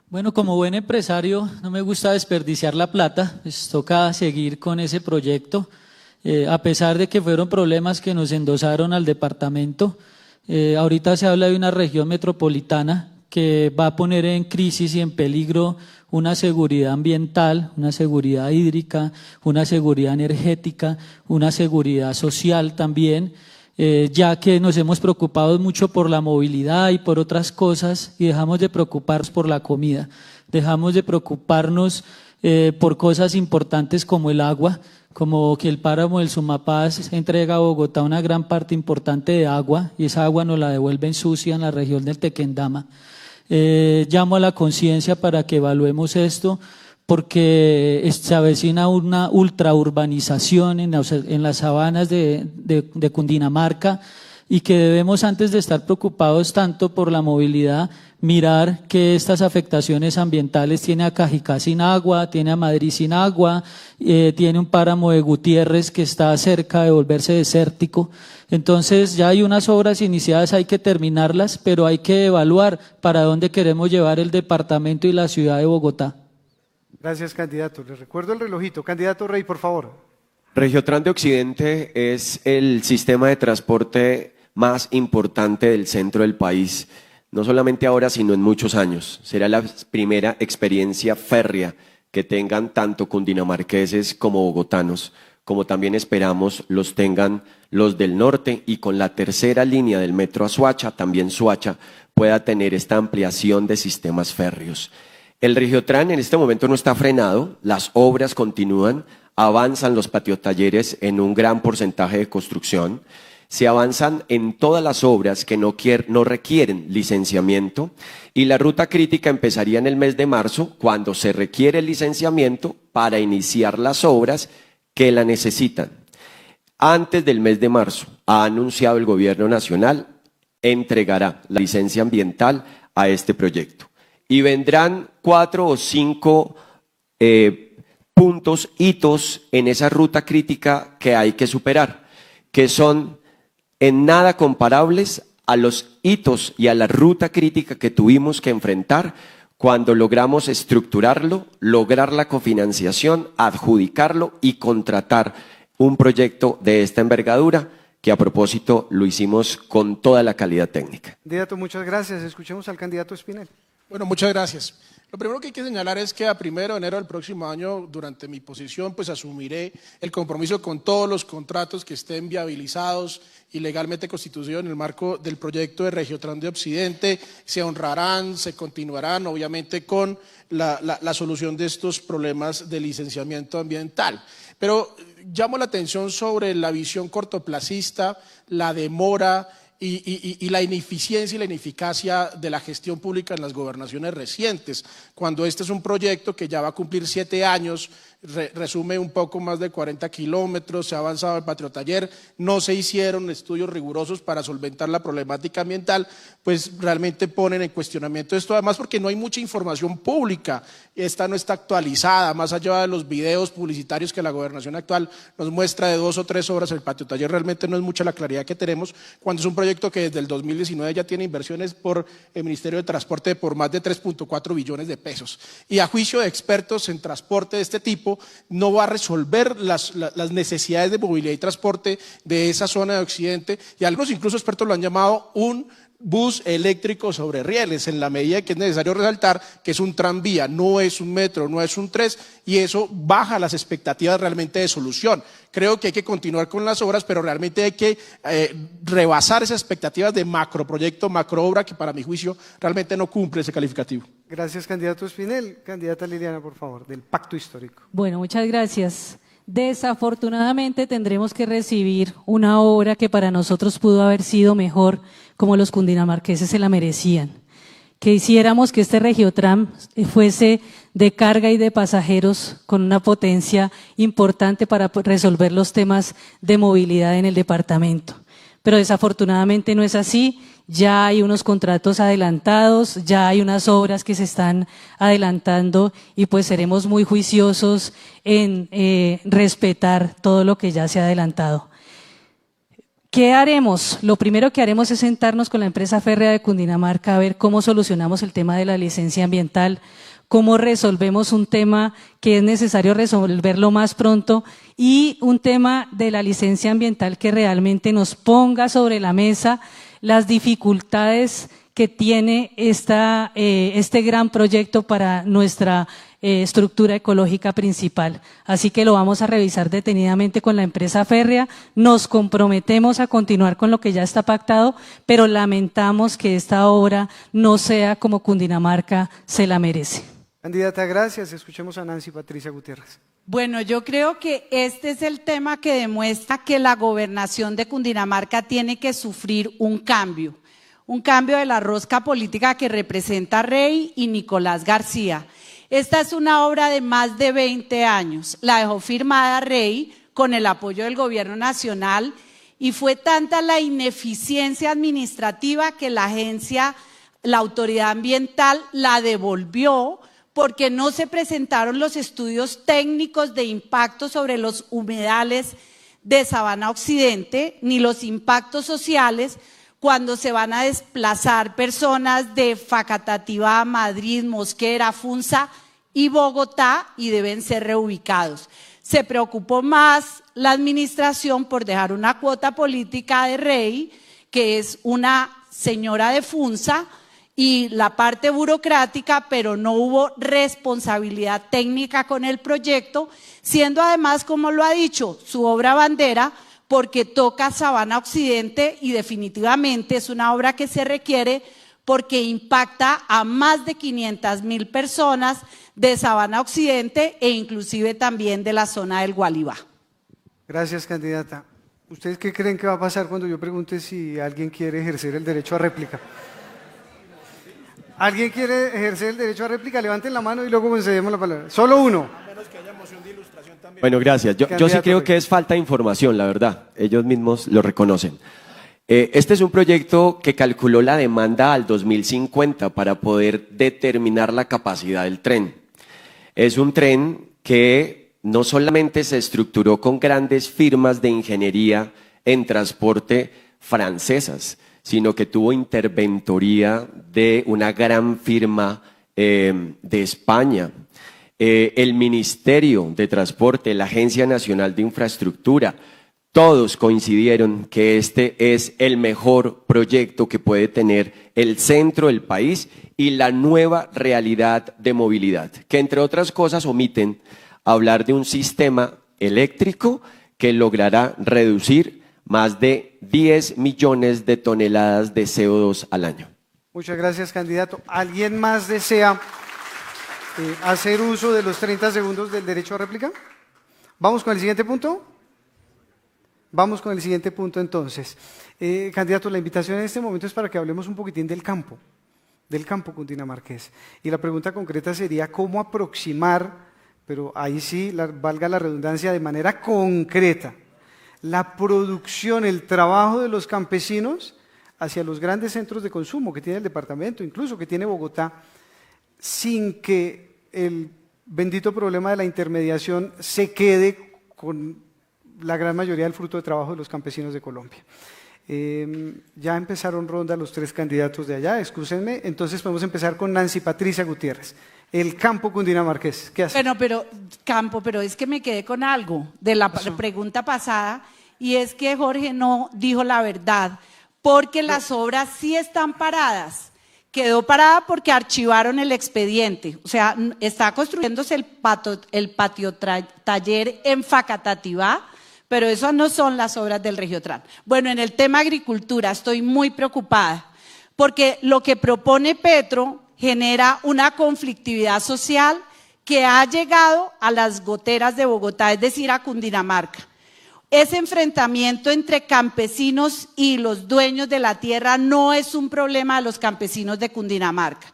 Bueno, como buen empresario no me gusta desperdiciar la plata, pues toca seguir con ese proyecto, a pesar de que fueron problemas que nos endosaron al departamento. Ahorita se habla de una región metropolitana que va a poner en crisis y en peligro una seguridad ambiental, una seguridad hídrica, una seguridad energética, una seguridad social también, ya que nos hemos preocupado mucho por la movilidad y por otras cosas y dejamos de preocuparnos por la comida, dejamos de preocuparnos por cosas importantes como el agua, como que el páramo del Sumapaz entrega a Bogotá una gran parte importante de agua y esa agua nos la devuelven sucia en la región del Tequendama. Llamo a la conciencia para que evaluemos esto, porque se avecina una ultraurbanización en las sabanas de Cundinamarca y que debemos, antes de estar preocupados tanto por la movilidad, mirar que estas afectaciones ambientales tiene a Cajicá sin agua, tiene a Madrid sin agua, tiene un páramo de Gutiérrez que está cerca de volverse desértico. Entonces ya hay unas obras iniciadas, hay que terminarlas, pero hay que evaluar para dónde queremos llevar el departamento y la ciudad de Bogotá. Gracias, candidato. Les recuerdo el relojito. Candidato Rey, por favor. Regiotrans de Occidente es el sistema de transporte más importante del centro del país, no solamente ahora, sino en muchos años. Será la primera experiencia férrea que tengan tanto cundinamarqueses como bogotanos, como también esperamos los tengan los del norte, y con la tercera línea del metro a Soacha, también Soacha pueda tener esta ampliación de sistemas férreos. El Regiotrans en este momento no está frenado, las obras continúan, avanzan los patiotalleres en un gran porcentaje de construcción, se avanzan en todas las obras que no requieren licenciamiento, y la ruta crítica empezaría en el mes de marzo, cuando se requiere el licenciamiento para iniciar las obras que la necesitan. Antes del mes de marzo, ha anunciado el Gobierno Nacional, entregará la licencia ambiental a este proyecto. Y vendrán 4 o 5 puntos, hitos en esa ruta crítica que hay que superar, que son en nada comparables a los hitos y a la ruta crítica que tuvimos que enfrentar cuando logramos estructurarlo, lograr la cofinanciación, adjudicarlo y contratar un proyecto de esta envergadura, que a propósito lo hicimos con toda la calidad técnica. Candidato, muchas gracias. Escuchemos al candidato Espinel. Bueno, muchas gracias. Lo primero que hay que señalar es que a 1 de enero del próximo año, durante mi posición, pues asumiré el compromiso con todos los contratos que estén viabilizados y legalmente constituidos en el marco del proyecto de Regiotrans de Occidente. Se honrarán, se continuarán, obviamente, con la solución de estos problemas de licenciamiento ambiental. Pero llamo la atención sobre la visión cortoplacista, la demora y la ineficiencia y la ineficacia de la gestión pública en las gobernaciones recientes, cuando este es un proyecto que ya va a cumplir 7 años, resume un poco más de 40 kilómetros, se ha avanzado el patiotaller, no se hicieron estudios rigurosos para solventar la problemática ambiental, pues realmente ponen en cuestionamiento esto, además porque no hay mucha información pública, esta no está actualizada, más allá de los videos publicitarios que la gobernación actual nos muestra de 2 o 3 horas, el patiotaller realmente no es mucha la claridad que tenemos, cuando es un proyecto que desde el 2019 ya tiene inversiones por el Ministerio de Transporte por más de 3.4 billones de pesos. Y a juicio de expertos en transporte de este tipo, prototipo no va a resolver las necesidades de movilidad y transporte de esa zona de Occidente, y algunos incluso expertos lo han llamado un bus eléctrico sobre rieles, en la medida que es necesario resaltar que es un tranvía, no es un metro, no es un tren, y eso baja las expectativas realmente de solución. Creo que hay que continuar con las obras, pero realmente hay que rebasar esas expectativas de macroproyecto, macroobra, que para mi juicio realmente no cumple ese calificativo. Gracias, candidato Espinel. Candidata Liliana, por favor, del Pacto Histórico. Bueno, muchas gracias. Desafortunadamente tendremos que recibir una obra que para nosotros pudo haber sido mejor, como los cundinamarqueses se la merecían. Que hiciéramos que este Regiotram fuese de carga y de pasajeros con una potencia importante para resolver los temas de movilidad en el departamento. Pero desafortunadamente no es así. Ya hay unos contratos adelantados, ya hay unas obras que se están adelantando y pues seremos muy juiciosos en respetar todo lo que ya se ha adelantado. ¿Qué haremos? Lo primero que haremos es sentarnos con la empresa férrea de Cundinamarca a ver cómo solucionamos el tema de la licencia ambiental, cómo resolvemos un tema que es necesario resolverlo más pronto y un tema de la licencia ambiental que realmente nos ponga sobre la mesa las dificultades que tiene este gran proyecto para nuestra estructura ecológica principal. Así que lo vamos a revisar detenidamente con la empresa férrea, nos comprometemos a continuar con lo que ya está pactado, pero lamentamos que esta obra no sea como Cundinamarca se la merece. Candidata, gracias. Escuchemos a Nancy Patricia Gutiérrez. Bueno, yo creo que este es el tema que demuestra que la gobernación de Cundinamarca tiene que sufrir un cambio de la rosca política que representa Rey y Nicolás García. Esta es una obra de más de 20 años, la dejó firmada Rey con el apoyo del gobierno nacional y fue tanta la ineficiencia administrativa que la autoridad ambiental la devolvió porque no se presentaron los estudios técnicos de impacto sobre los humedales de Sabana Occidente, ni los impactos sociales cuando se van a desplazar personas de Facatativá, Madrid, Mosquera, Funza y Bogotá y deben ser reubicados. Se preocupó más la administración por dejar una cuota política de Rey, que es una señora de Funza, y la parte burocrática, pero no hubo responsabilidad técnica con el proyecto, siendo además, como lo ha dicho, su obra bandera, porque toca Sabana Occidente y definitivamente es una obra que se requiere porque impacta a más de 500.000 personas de Sabana Occidente e inclusive también de la zona del Gualibá. Gracias, candidata. ¿Ustedes qué creen que va a pasar cuando yo pregunte si alguien quiere ejercer el derecho a réplica? ¿Alguien quiere ejercer el derecho a réplica? Levanten la mano y luego concedemos la palabra. Solo uno. Bueno, gracias. Yo sí creo que es falta de información, la verdad. Ellos mismos lo reconocen. Este es un proyecto que calculó la demanda al 2050 para poder determinar la capacidad del tren. Es un tren que no solamente se estructuró con grandes firmas de ingeniería en transporte francesas, sino que tuvo interventoría de una gran firma de España. El Ministerio de Transporte, la Agencia Nacional de Infraestructura, todos coincidieron que este es el mejor proyecto que puede tener el centro del país y la nueva realidad de movilidad, que entre otras cosas omiten hablar de un sistema eléctrico que logrará reducir más de 10 millones de toneladas de CO2 al año. Muchas gracias, candidato. ¿Alguien más desea hacer uso de los 30 segundos del derecho a réplica? ¿Vamos con el siguiente punto? Vamos con el siguiente punto entonces. Candidato, la invitación en este momento es para que hablemos un poquitín del campo cundinamarqués. Y la pregunta concreta sería cómo aproximar, pero ahí sí, valga la redundancia, de manera concreta, la producción, el trabajo de los campesinos hacia los grandes centros de consumo que tiene el departamento, incluso que tiene Bogotá, sin que el bendito problema de la intermediación se quede con la gran mayoría del fruto de trabajo de los campesinos de Colombia. Ya empezaron ronda los tres candidatos de allá, excúsenme, entonces podemos empezar con Nancy Patricia Gutiérrez. el campo cundinamarqués. ¿Qué hace? Bueno, pero es que me quedé con algo de la pregunta pasada, y es que Jorge no dijo la verdad, porque las obras sí están paradas. Quedó parada porque archivaron el expediente. O sea, está construyéndose el patio taller en Facatativá, pero esas no son las obras del Regiotran. Bueno, en el tema agricultura estoy muy preocupada, porque lo que propone Petro genera una conflictividad social que ha llegado a las goteras de Bogotá, es decir, a Cundinamarca. Ese enfrentamiento entre campesinos y los dueños de la tierra no es un problema de los campesinos de Cundinamarca.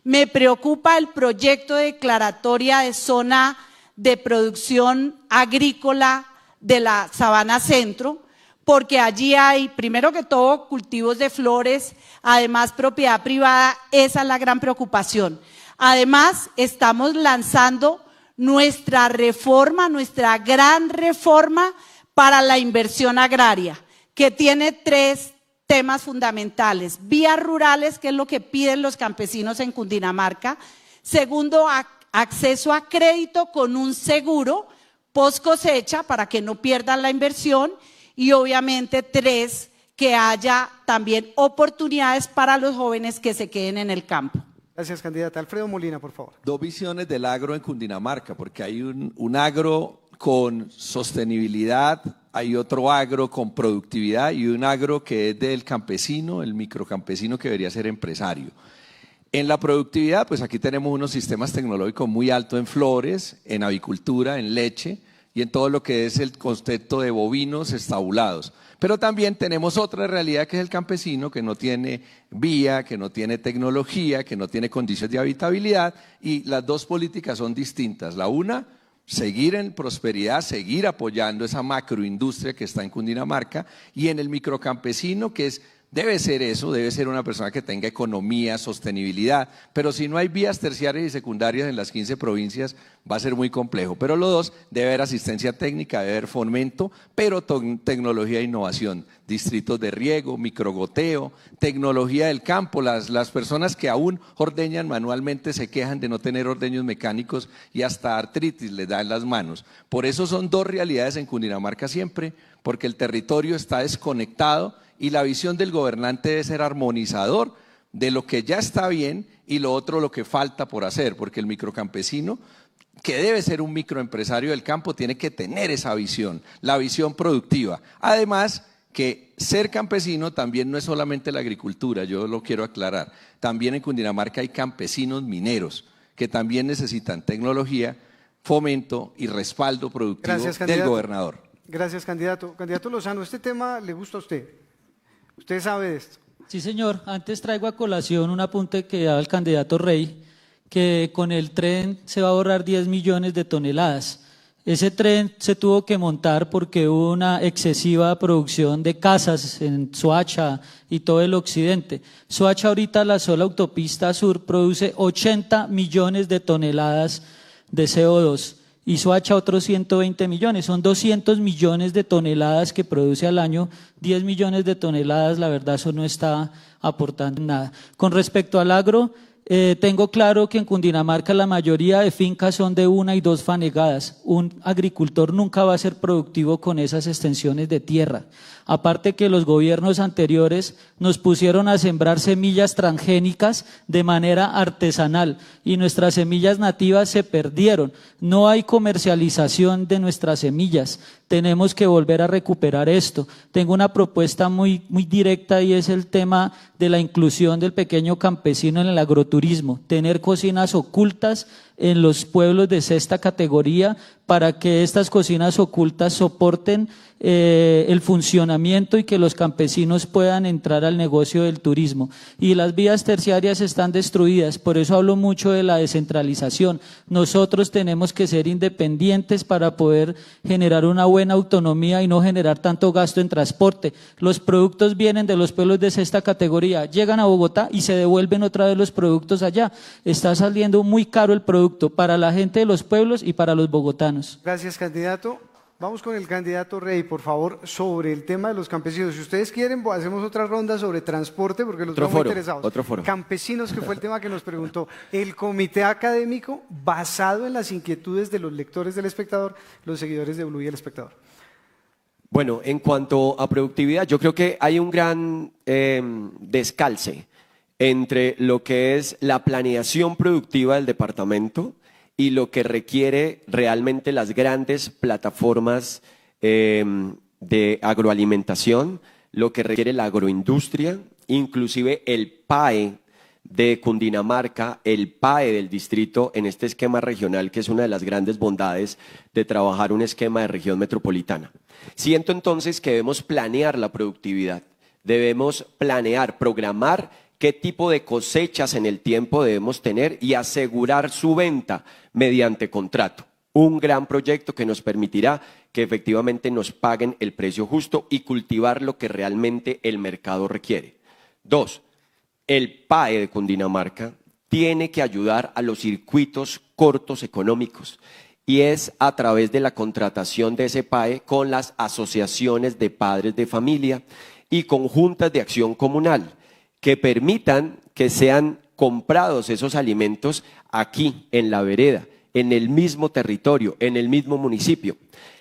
Me preocupa el proyecto de declaratoria de zona de producción agrícola de la Sabana Centro, porque allí hay, primero que todo, cultivos de flores, además propiedad privada, esa es la gran preocupación. Además, estamos lanzando nuestra reforma, nuestra gran reforma para la inversión agraria, que tiene 3 temas fundamentales: vías rurales, que es lo que piden los campesinos en Cundinamarca; segundo, acceso a crédito con un seguro post cosecha para que no pierdan la inversión; y obviamente 3, que haya también oportunidades para los jóvenes que se queden en el campo. Gracias, candidata. Alfredo Molina, por favor. 2 visiones del agro en Cundinamarca, porque hay un agro con sostenibilidad, hay otro agro con productividad y un agro que es del campesino, el microcampesino, que debería ser empresario. En la productividad, pues aquí tenemos unos sistemas tecnológicos muy altos en flores, en avicultura, en leche y en todo lo que es el concepto de bovinos estabulados. Pero también tenemos otra realidad, que es el campesino, que no tiene vía, que no tiene tecnología, que no tiene condiciones de habitabilidad, y las 2 políticas son distintas. La una, seguir en prosperidad, seguir apoyando esa macroindustria que está en Cundinamarca, y en el microcampesino, que debe ser eso, debe ser una persona que tenga economía, sostenibilidad, pero si no hay vías terciarias y secundarias en las 15 provincias va a ser muy complejo. Pero los 2, debe haber asistencia técnica, debe haber fomento, pero tecnología e innovación, distritos de riego, microgoteo, tecnología del campo. Las personas que aún ordeñan manualmente se quejan de no tener ordeños mecánicos y hasta artritis les da en las manos. Por eso son 2 realidades en Cundinamarca siempre, porque el territorio está desconectado y la visión del gobernante debe ser armonizador de lo que ya está bien y lo otro lo que falta por hacer, porque el microcampesino, que debe ser un microempresario del campo, tiene que tener esa visión, la visión productiva. Además, que ser campesino también no es solamente la agricultura, yo lo quiero aclarar. También en Cundinamarca hay campesinos mineros que también necesitan tecnología, fomento y respaldo productivo del gobernador. Gracias, candidato. Candidato Lozano, ¿este tema le gusta a usted? ¿Usted sabe de esto? Sí, señor. Antes traigo a colación un apunte que daba el candidato Rey, que con el tren se va a ahorrar 10 millones de toneladas. Ese tren se tuvo que montar porque hubo una excesiva producción de casas en Soacha y todo el occidente. Soacha ahorita, la sola autopista sur, produce 80 millones de toneladas de CO2. Y Soacha otros 120 millones, son 200 millones de toneladas que produce al año, 10 millones de toneladas, la verdad eso no está aportando nada. Con respecto al agro, tengo claro que en Cundinamarca la mayoría de fincas son de 1 y 2 fanegadas. Un agricultor nunca va a ser productivo con esas extensiones de tierra. Aparte que los gobiernos anteriores nos pusieron a sembrar semillas transgénicas de manera artesanal y nuestras semillas nativas se perdieron. No hay comercialización de nuestras semillas. Tenemos que volver a recuperar esto. Tengo una propuesta muy directa y es el tema de la inclusión del pequeño campesino en el agroturismo. Tener cocinas ocultas en los pueblos de 6ª categoría para que estas cocinas ocultas soporten el funcionamiento y que los campesinos puedan entrar al negocio del turismo. Y las vías terciarias están destruidas, por eso hablo mucho de la descentralización. Nosotros tenemos que ser independientes para poder generar una buena autonomía y no generar tanto gasto en transporte. Los productos vienen de los pueblos de 6ª categoría, llegan a Bogotá y se devuelven otra vez los productos allá. Está saliendo muy caro el producto para la gente de los pueblos y para los bogotanos. Gracias, candidato. Vamos con el candidato Rey, por favor, sobre el tema de los campesinos. Si ustedes quieren, hacemos otra ronda sobre transporte, porque los veo muy interesados. Otro foro. Campesinos, que fue el tema que nos preguntó el comité académico, basado en las inquietudes de los lectores del Espectador, los seguidores de Blue y el Espectador. Bueno, en cuanto a productividad, yo creo que hay un gran descalce entre lo que es la planeación productiva del departamento y lo que requiere realmente las grandes plataformas de agroalimentación, lo que requiere la agroindustria, inclusive el PAE de Cundinamarca, el PAE del distrito en este esquema regional, que es una de las grandes bondades de trabajar un esquema de región metropolitana. Siento entonces que debemos planear la productividad, debemos planear, programar qué tipo de cosechas en el tiempo debemos tener y asegurar su venta mediante contrato. Un gran proyecto que nos permitirá que efectivamente nos paguen el precio justo y cultivar lo que realmente el mercado requiere. 2. El PAE de Cundinamarca tiene que ayudar a los circuitos cortos económicos y es a través de la contratación de ese PAE con las asociaciones de padres de familia y con juntas de acción comunal que permitan que sean comprados esos alimentos aquí, en la vereda, en el mismo territorio, en el mismo municipio.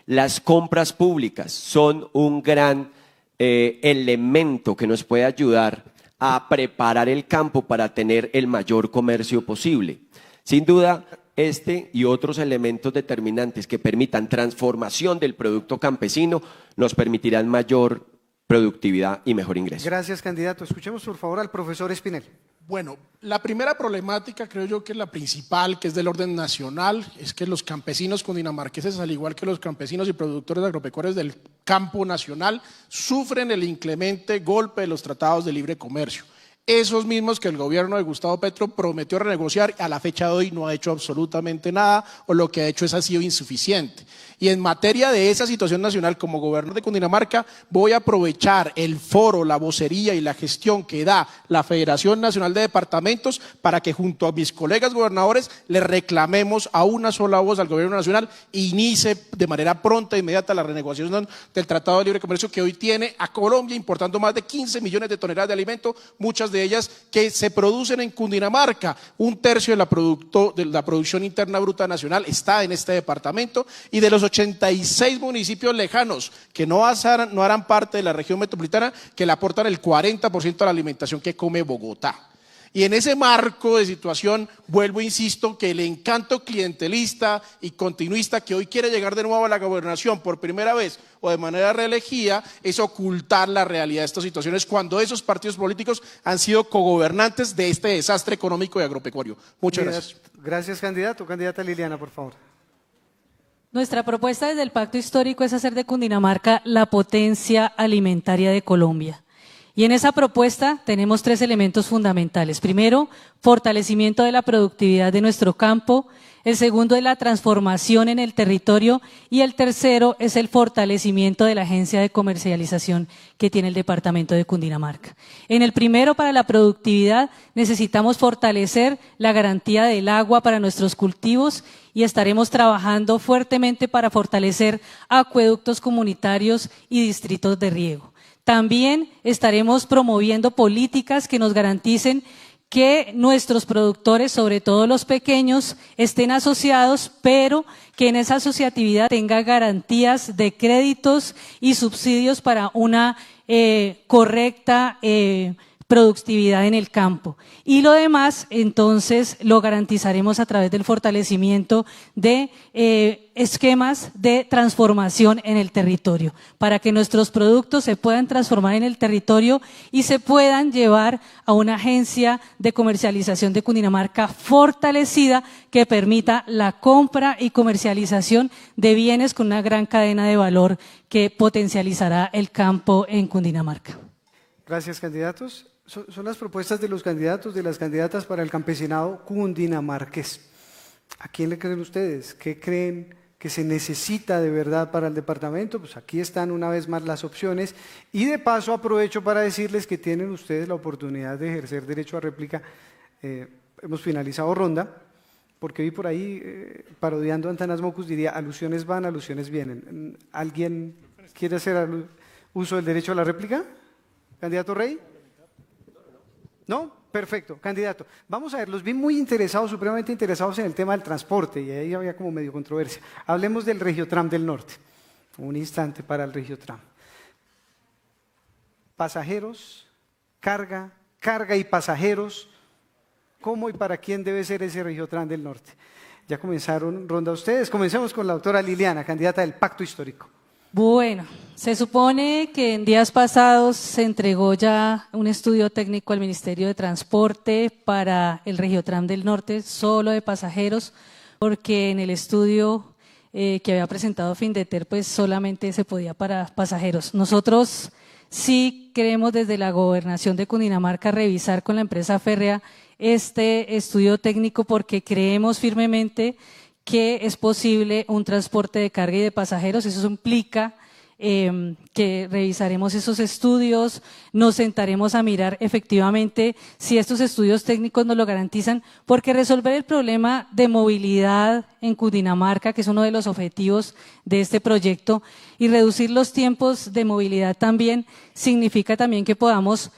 Las compras públicas son un gran elemento que nos puede ayudar a preparar el campo para tener el mayor comercio posible. Sin duda, este y otros elementos determinantes que permitan transformación del producto campesino nos permitirán mayor productividad y mejor ingreso. Gracias, candidato. Escuchemos, por favor, al profesor Espinel. Bueno, la primera problemática, creo yo que es la principal, que es del orden nacional, es que los campesinos cundinamarqueses, al igual que los campesinos y productores agropecuarios del campo nacional, sufren el inclemente golpe de los tratados de libre comercio. Esos mismos que el gobierno de Gustavo Petro prometió renegociar, a la fecha de hoy no ha hecho absolutamente nada, o lo que ha hecho ha sido insuficiente. Y en materia de esa situación nacional, como gobernador de Cundinamarca, voy a aprovechar el foro, la vocería y la gestión que da la Federación Nacional de Departamentos para que junto a mis colegas gobernadores le reclamemos a una sola voz al gobierno nacional e inicie de manera pronta e inmediata la renegociación del Tratado de Libre Comercio que hoy tiene a Colombia importando más de 15 millones de toneladas de alimento, muchas de ellas que se producen en Cundinamarca. Un tercio de la producción interna bruta nacional está en este departamento, y de los 86 municipios lejanos que no harán parte de la región metropolitana, que le aportan el 40% de la alimentación que come Bogotá. Y en ese marco de situación, vuelvo e insisto que el encanto clientelista y continuista que hoy quiere llegar de nuevo a la gobernación por primera vez o de manera reelegida es ocultar la realidad de estas situaciones cuando esos partidos políticos han sido cogobernantes de este desastre económico y agropecuario. Muchas gracias. Gracias, candidato. Candidata Liliana, por favor. Nuestra propuesta desde el Pacto Histórico es hacer de Cundinamarca la potencia alimentaria de Colombia. Y en esa propuesta tenemos 3 elementos fundamentales. Primero, fortalecimiento de la productividad de nuestro campo. El segundo es la transformación en el territorio. Y el tercero es el fortalecimiento de la agencia de comercialización que tiene el departamento de Cundinamarca. En el primero, para la productividad, necesitamos fortalecer la garantía del agua para nuestros cultivos y estaremos trabajando fuertemente para fortalecer acueductos comunitarios y distritos de riego. También estaremos promoviendo políticas que nos garanticen que nuestros productores, sobre todo los pequeños, estén asociados, pero que en esa asociatividad tenga garantías de créditos y subsidios para una correcta productividad en el campo. Y lo demás, entonces, lo garantizaremos a través del fortalecimiento de esquemas de transformación en el territorio, para que nuestros productos se puedan transformar en el territorio y se puedan llevar a una agencia de comercialización de Cundinamarca fortalecida que permita la compra y comercialización de bienes con una gran cadena de valor que potencializará el campo en Cundinamarca. Gracias, candidatos. Son las propuestas de los candidatos, de las candidatas para el campesinado cundinamarqués. ¿A quién le creen ustedes? ¿Qué creen que se necesita de verdad para el departamento? Pues aquí están una vez más las opciones y de paso aprovecho para decirles que tienen ustedes la oportunidad de ejercer derecho a réplica. Hemos finalizado ronda porque vi por ahí, parodiando a Antanas Mocus, diría, alusiones van, alusiones vienen. ¿Alguien quiere hacer uso del derecho a la réplica? ¿Candidato Rey? ¿No? Perfecto, candidato. Vamos a ver, los vi muy interesados, supremamente interesados en el tema del transporte, y ahí había como medio controversia. Hablemos del Regiotram del Norte. Un instante para el Regiotram. Pasajeros, carga y pasajeros. ¿Cómo y para quién debe ser ese Regiotram del Norte? Ya comenzaron ronda ustedes. Comencemos con la doctora Liliana, candidata del Pacto Histórico. Bueno, se supone que en días pasados se entregó ya un estudio técnico al Ministerio de Transporte para el Regiotram del Norte, solo de pasajeros, porque en el estudio que había presentado Findeter, pues solamente se podía para pasajeros. Nosotros sí queremos desde la Gobernación de Cundinamarca revisar con la empresa férrea este estudio técnico porque creemos firmemente que es posible un transporte de carga y de pasajeros. Eso implica que revisaremos esos estudios, nos sentaremos a mirar efectivamente si estos estudios técnicos nos lo garantizan, porque resolver el problema de movilidad en Cundinamarca, que es uno de los objetivos de este proyecto, y reducir los tiempos de movilidad también, significa también que podamos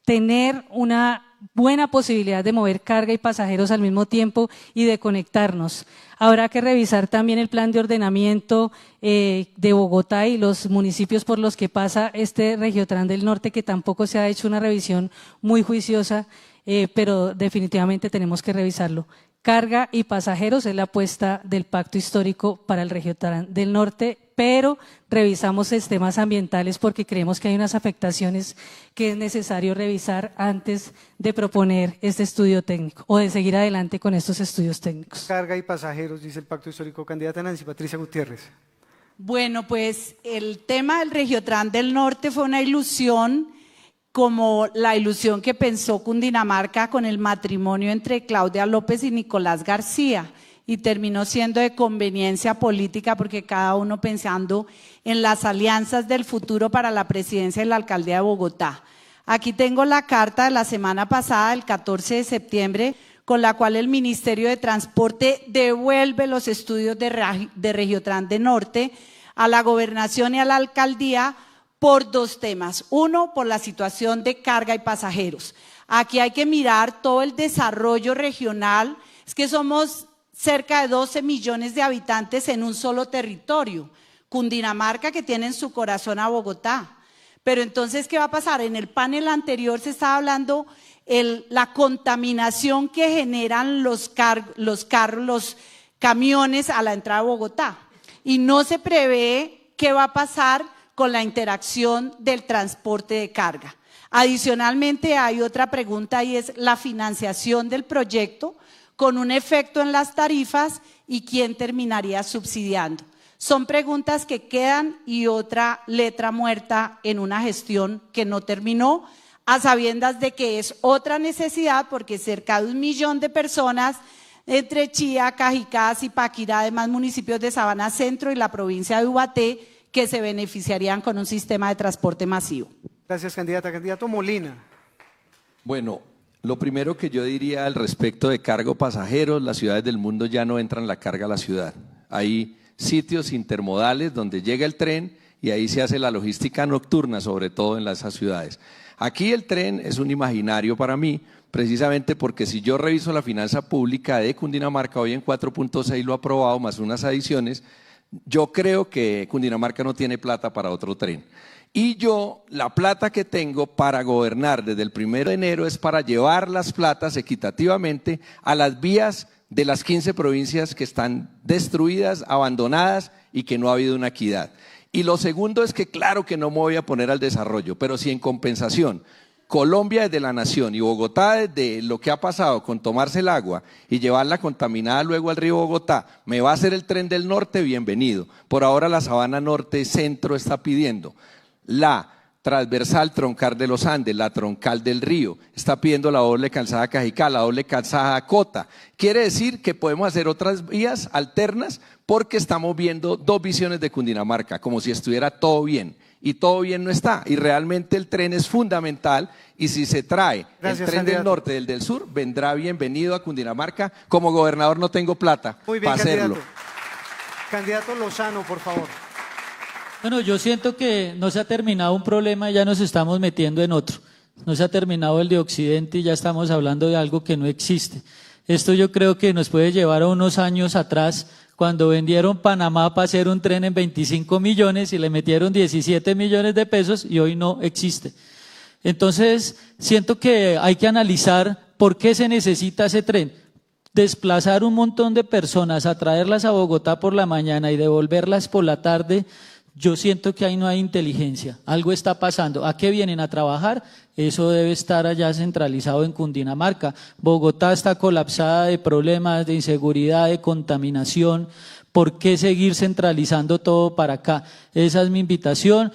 tener una buena posibilidad de mover carga y pasajeros al mismo tiempo y de conectarnos. Habrá que revisar también el plan de ordenamiento de Bogotá y los municipios por los que pasa este Regiotram del Norte, que tampoco se ha hecho una revisión muy juiciosa, pero definitivamente tenemos que revisarlo. Carga y pasajeros es la apuesta del Pacto Histórico para el Regiotram del Norte, pero revisamos sistemas ambientales porque creemos que hay unas afectaciones que es necesario revisar antes de proponer este estudio técnico o de seguir adelante con estos estudios técnicos. Carga y pasajeros, dice el Pacto Histórico. Candidata Nancy Patricia Gutiérrez. Bueno, pues el tema del Regiotram del Norte fue una ilusión, como la ilusión que pensó Cundinamarca con el matrimonio entre Claudia López y Nicolás García, y terminó siendo de conveniencia política porque cada uno pensando en las alianzas del futuro para la presidencia y la alcaldía de Bogotá. Aquí tengo la carta de la semana pasada, el 14 de septiembre, con la cual el Ministerio de Transporte devuelve los estudios de Regiotram del Norte a la gobernación y a la alcaldía por dos temas. Uno, por la situación de carga y pasajeros. Aquí hay que mirar todo el desarrollo regional, es que somos cerca de 12 millones de habitantes en un solo territorio. Cundinamarca, que tiene en su corazón a Bogotá. Pero entonces, ¿qué va a pasar? En el panel anterior se estaba hablando la contaminación que generan los camiones a la entrada a Bogotá. Y no se prevé qué va a pasar con la interacción del transporte de carga. Adicionalmente, hay otra pregunta y es la financiación del proyecto con un efecto en las tarifas y quién terminaría subsidiando. Son preguntas que quedan y otra letra muerta en una gestión que no terminó, a sabiendas de que es otra necesidad porque cerca de 1 millón de personas entre Chía, Cajicá, Zipaquirá, además municipios de Sabana Centro y la provincia de Ubaté, que se beneficiarían con un sistema de transporte masivo. Gracias, candidata. Candidato Molina. Bueno, lo primero que yo diría al respecto de cargo pasajeros, las ciudades del mundo ya no entran la carga a la ciudad. Hay sitios intermodales donde llega el tren y ahí se hace la logística nocturna, sobre todo en esas ciudades. Aquí el tren es un imaginario para mí, precisamente porque si yo reviso la finanza pública de Cundinamarca, hoy en 4.6 lo ha aprobado, más unas adiciones, yo creo que Cundinamarca no tiene plata para otro tren. Y yo, la plata que tengo para gobernar desde el 1 de enero es para llevar las platas equitativamente a las vías de las 15 provincias que están destruidas, abandonadas y que no ha habido una equidad. Y lo segundo es que claro que no me voy a poner al desarrollo, pero si en compensación Colombia desde la nación y Bogotá desde lo que ha pasado con tomarse el agua y llevarla contaminada luego al río Bogotá, me va a hacer el tren del norte, bienvenido. Por ahora la Sabana Norte Centro está pidiendo la transversal troncal de los Andes, la troncal del río, está pidiendo la doble calzada Cajicá, la doble calzada Cota. Quiere decir que podemos hacer otras vías alternas porque estamos viendo dos visiones de Cundinamarca, como si estuviera todo bien. Y todo bien no está, y realmente el tren es fundamental, y si se trae el tren del norte y el del sur, vendrá bienvenido a Cundinamarca. Como gobernador no tengo plata para hacerlo. Candidato Lozano, por favor. Bueno, yo siento que no se ha terminado un problema y ya nos estamos metiendo en otro. No se ha terminado el de Occidente y ya estamos hablando de algo que no existe. Esto yo creo que nos puede llevar a unos años atrás, cuando vendieron Panamá para hacer un tren en 25 millones y le metieron 17 millones de pesos y hoy no existe. Entonces, siento que hay que analizar por qué se necesita ese tren. Desplazar un montón de personas, a traerlas a Bogotá por la mañana y devolverlas por la tarde, yo siento que ahí no hay inteligencia. Algo está pasando. ¿A qué vienen? ¿A trabajar? Eso debe estar allá centralizado en Cundinamarca. Bogotá está colapsada de problemas, de inseguridad, de contaminación. ¿Por qué seguir centralizando todo para acá? Esa es mi invitación.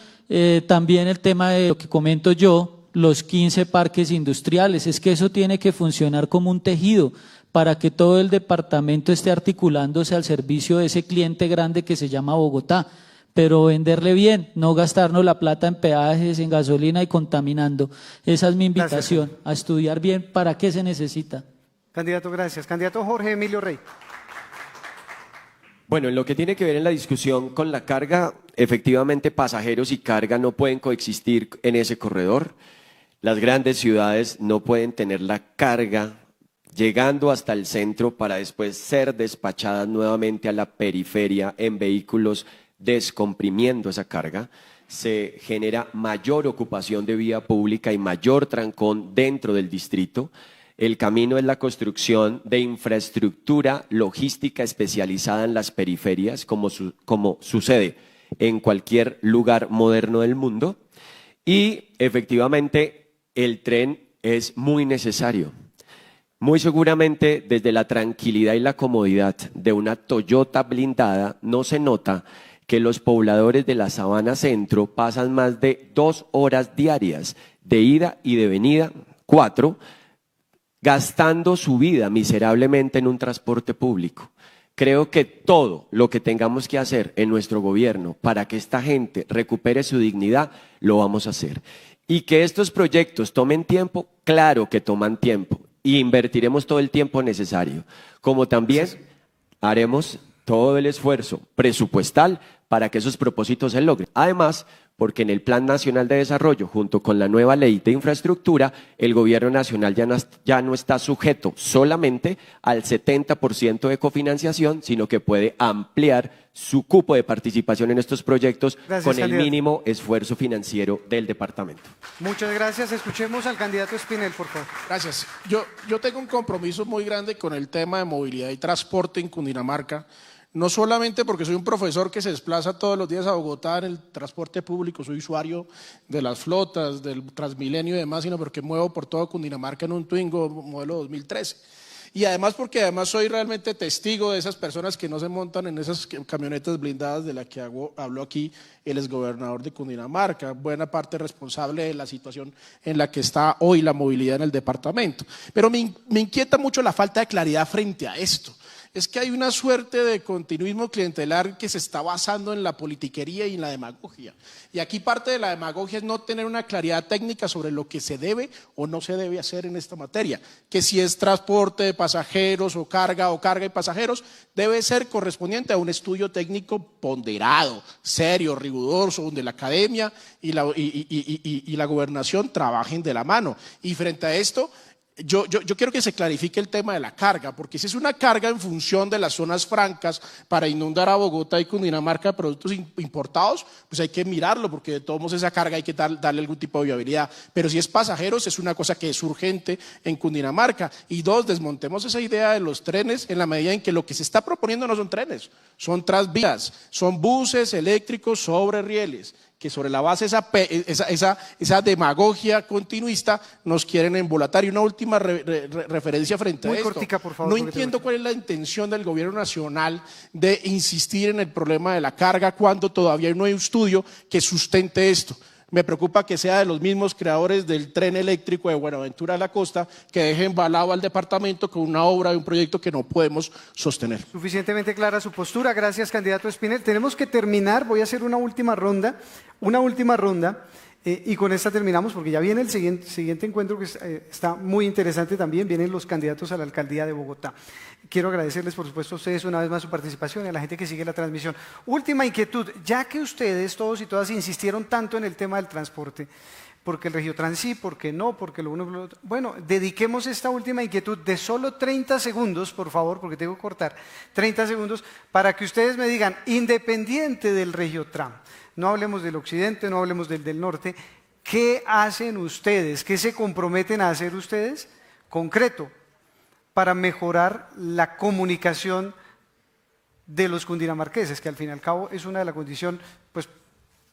También el tema de lo que comento yo, los 15 parques industriales. Es que eso tiene que funcionar como un tejido para que todo el departamento esté articulándose al servicio de ese cliente grande que se llama Bogotá. Pero venderle bien, no gastarnos la plata en peajes, en gasolina y contaminando. Esa es mi invitación, gracias, a estudiar bien para qué se necesita. Candidato, gracias. Candidato Jorge Emilio Rey. Bueno, en lo que tiene que ver en la discusión con la carga, efectivamente pasajeros y carga no pueden coexistir en ese corredor. Las grandes ciudades no pueden tener la carga llegando hasta el centro para después ser despachadas nuevamente a la periferia en vehículos descomprimiendo esa carga. Se genera mayor ocupación de vía pública y mayor trancón dentro del distrito. El camino es la construcción de infraestructura logística especializada en las periferias, como sucede en cualquier lugar moderno del mundo. Y efectivamente el tren es muy necesario. Muy seguramente desde la tranquilidad y la comodidad de una Toyota blindada no se nota que los pobladores de la Sabana Centro pasan más de 2 horas diarias de ida y de venida, 4, gastando su vida miserablemente en un transporte público. Creo que todo lo que tengamos que hacer en nuestro gobierno para que esta gente recupere su dignidad, lo vamos a hacer. Y que estos proyectos tomen tiempo, claro que toman tiempo, y invertiremos todo el tiempo necesario, como también haremos todo el esfuerzo presupuestal para que esos propósitos se logren. Además, porque en el Plan Nacional de Desarrollo, junto con la nueva Ley de Infraestructura, el Gobierno Nacional ya no está sujeto solamente al 70% de cofinanciación, sino que puede ampliar su cupo de participación en estos proyectos. Gracias, con el mínimo esfuerzo financiero del departamento. Muchas gracias. Escuchemos al candidato Espinel, por favor. Gracias. Yo tengo un compromiso muy grande con el tema de movilidad y transporte en Cundinamarca. No solamente porque soy un profesor que se desplaza todos los días a Bogotá en el transporte público, soy usuario de las flotas, del Transmilenio y demás, sino porque muevo por todo Cundinamarca en un Twingo modelo 2013. Y además porque soy realmente testigo de esas personas que no se montan en esas camionetas blindadas de las que habló aquí el exgobernador de Cundinamarca, buena parte responsable de la situación en la que está hoy la movilidad en el departamento. Pero me inquieta mucho la falta de claridad frente a esto. Es que hay una suerte de continuismo clientelar que se está basando en la politiquería y en la demagogia. Y aquí parte de la demagogia es no tener una claridad técnica sobre lo que se debe o no se debe hacer en esta materia. Que si es transporte de pasajeros o carga y pasajeros, debe ser correspondiente a un estudio técnico ponderado, serio, riguroso, donde la academia y la gobernación trabajen de la mano. Y frente a esto, yo quiero que se clarifique el tema de la carga, porque si es una carga en función de las zonas francas para inundar a Bogotá y Cundinamarca de productos importados, pues hay que mirarlo, porque de todos modos esa carga hay que darle algún tipo de viabilidad. Pero si es pasajeros, es una cosa que es urgente en Cundinamarca. Y 2, desmontemos esa idea de los trenes en la medida en que lo que se está proponiendo no son trenes, son transvías, son buses eléctricos sobre rieles, que sobre la base de esa demagogia continuista nos quieren embolatar. Y una última referencia frente a esto. Muy cortica, por favor. No entiendo cuál es la intención del gobierno nacional de insistir en el problema de la carga cuando todavía no hay un estudio que sustente esto. Me preocupa que sea de los mismos creadores del tren eléctrico de Buenaventura a la costa que dejen embalado al departamento con una obra y un proyecto que no podemos sostener. Suficientemente clara su postura. Gracias, candidato Espinel. Tenemos que terminar. Voy a hacer una última ronda. Y con esta terminamos porque ya viene el siguiente encuentro que está muy interesante también. Vienen los candidatos a la alcaldía de Bogotá. Quiero agradecerles, por supuesto, a ustedes una vez más su participación y a la gente que sigue la transmisión. Última inquietud, ya que ustedes, todos y todas, insistieron tanto en el tema del transporte, porque el Regiotrans sí, porque no, porque lo uno, lo otro. Bueno, dediquemos esta última inquietud de solo 30 segundos, por favor, porque tengo que cortar, 30 segundos, para que ustedes me digan, independiente del Regiotrans, no hablemos del occidente, no hablemos del norte, ¿qué hacen ustedes? ¿Qué se comprometen a hacer ustedes? Concreto, para mejorar la comunicación de los cundinamarqueses, que al fin y al cabo es una de las condiciones, pues,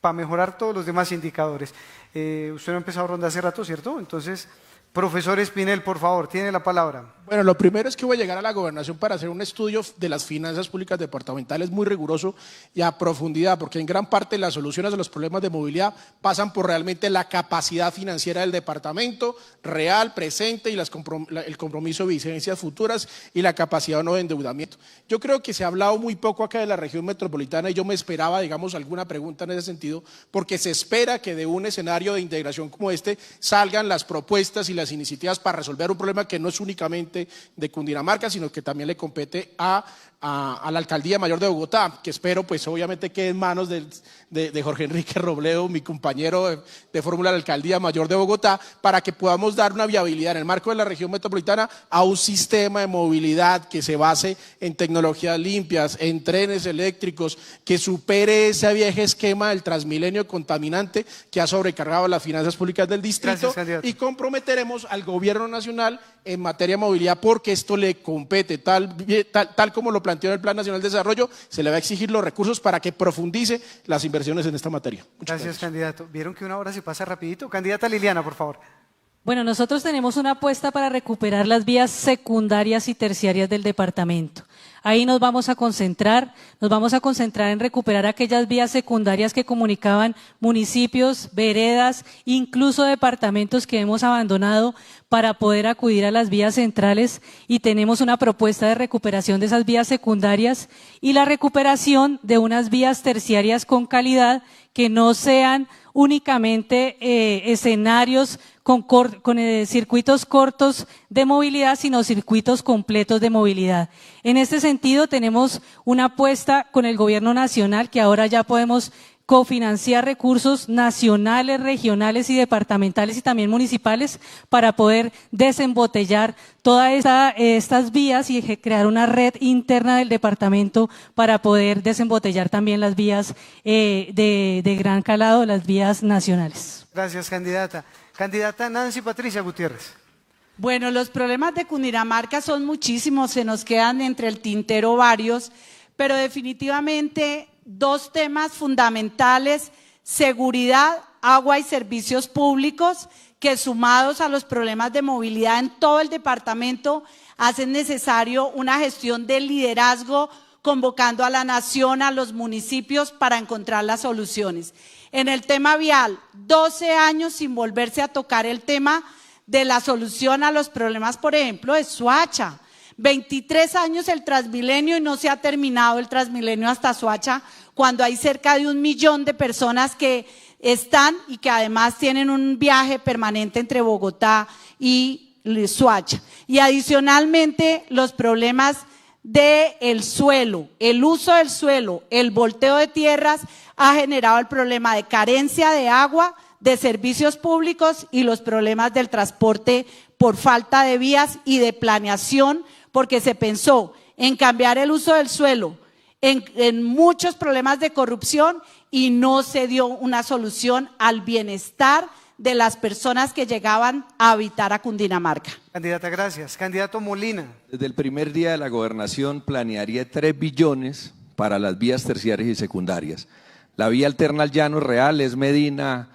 para mejorar todos los demás indicadores. Usted no ha empezado ronda hace rato, ¿cierto? Entonces, profesor Espinel, por favor, tiene la palabra. Bueno, lo primero es que voy a llegar a la gobernación para hacer un estudio de las finanzas públicas departamentales muy riguroso y a profundidad, porque en gran parte las soluciones a los problemas de movilidad pasan por realmente la capacidad financiera del departamento, real, presente, y el compromiso de vigencias futuras y la capacidad o no de endeudamiento. Yo creo que se ha hablado muy poco acá de la región metropolitana y yo me esperaba, digamos, alguna pregunta en ese sentido, porque se espera que de un escenario de integración como este salgan las propuestas y las iniciativas para resolver un problema que no es únicamente de Cundinamarca, sino que también le compete a la Alcaldía Mayor de Bogotá, que espero pues obviamente quede en manos de Jorge Enrique Robledo, mi compañero de fórmula de la Alcaldía Mayor de Bogotá, para que podamos dar una viabilidad en el marco de la región metropolitana a un sistema de movilidad que se base en tecnologías limpias, en trenes eléctricos, que supere ese viejo esquema del Transmilenio contaminante que ha sobrecargado las finanzas públicas del distrito. Gracias, y comprometeremos al gobierno nacional en materia de movilidad porque esto le compete, tal como lo planteó en el Plan Nacional de Desarrollo, se le va a exigir los recursos para que profundice las inversiones en esta materia. Muchas Gracias, candidato. ¿Vieron que una hora se pasa rapidito? Candidata Liliana, por favor. Bueno, nosotros tenemos una apuesta para recuperar las vías secundarias y terciarias del departamento. Ahí nos vamos a concentrar en recuperar aquellas vías secundarias que comunicaban municipios, veredas, incluso departamentos que hemos abandonado para poder acudir a las vías centrales, y tenemos una propuesta de recuperación de esas vías secundarias y la recuperación de unas vías terciarias con calidad que no sean únicamente escenarios con circuitos cortos de movilidad, sino circuitos completos de movilidad. En este sentido, tenemos una apuesta con el gobierno nacional que ahora ya podemos cofinanciar recursos nacionales, regionales y departamentales y también municipales para poder desembotellar todas estas vías y crear una red interna del departamento para poder desembotellar también las vías de gran calado, las vías nacionales. Gracias, candidata. Candidata Nancy Patricia Gutiérrez. Bueno, los problemas de Cundinamarca son muchísimos, se nos quedan entre el tintero varios, pero definitivamente dos temas fundamentales: seguridad, agua y servicios públicos, que sumados a los problemas de movilidad en todo el departamento hacen necesario una gestión de liderazgo, convocando a la nación, a los municipios para encontrar las soluciones. En el tema vial, 12 años sin volverse a tocar el tema de la solución a los problemas, por ejemplo, de Soacha. 23 años el Transmilenio y no se ha terminado el Transmilenio hasta Soacha, cuando hay cerca de 1 millón de personas que están y que además tienen un viaje permanente entre Bogotá y Soacha. Y adicionalmente los problemas del suelo, el uso del suelo, el volteo de tierras ha generado el problema de carencia de agua, de servicios públicos y los problemas del transporte por falta de vías y de planeación, porque se pensó en cambiar el uso del suelo, en muchos problemas de corrupción y no se dio una solución al bienestar de las personas que llegaban a habitar a Cundinamarca. Candidata, gracias. Candidato Molina. Desde el primer día de la gobernación planearía 3 billones para las vías terciarias y secundarias. La vía alterna al Llano Real es Medina,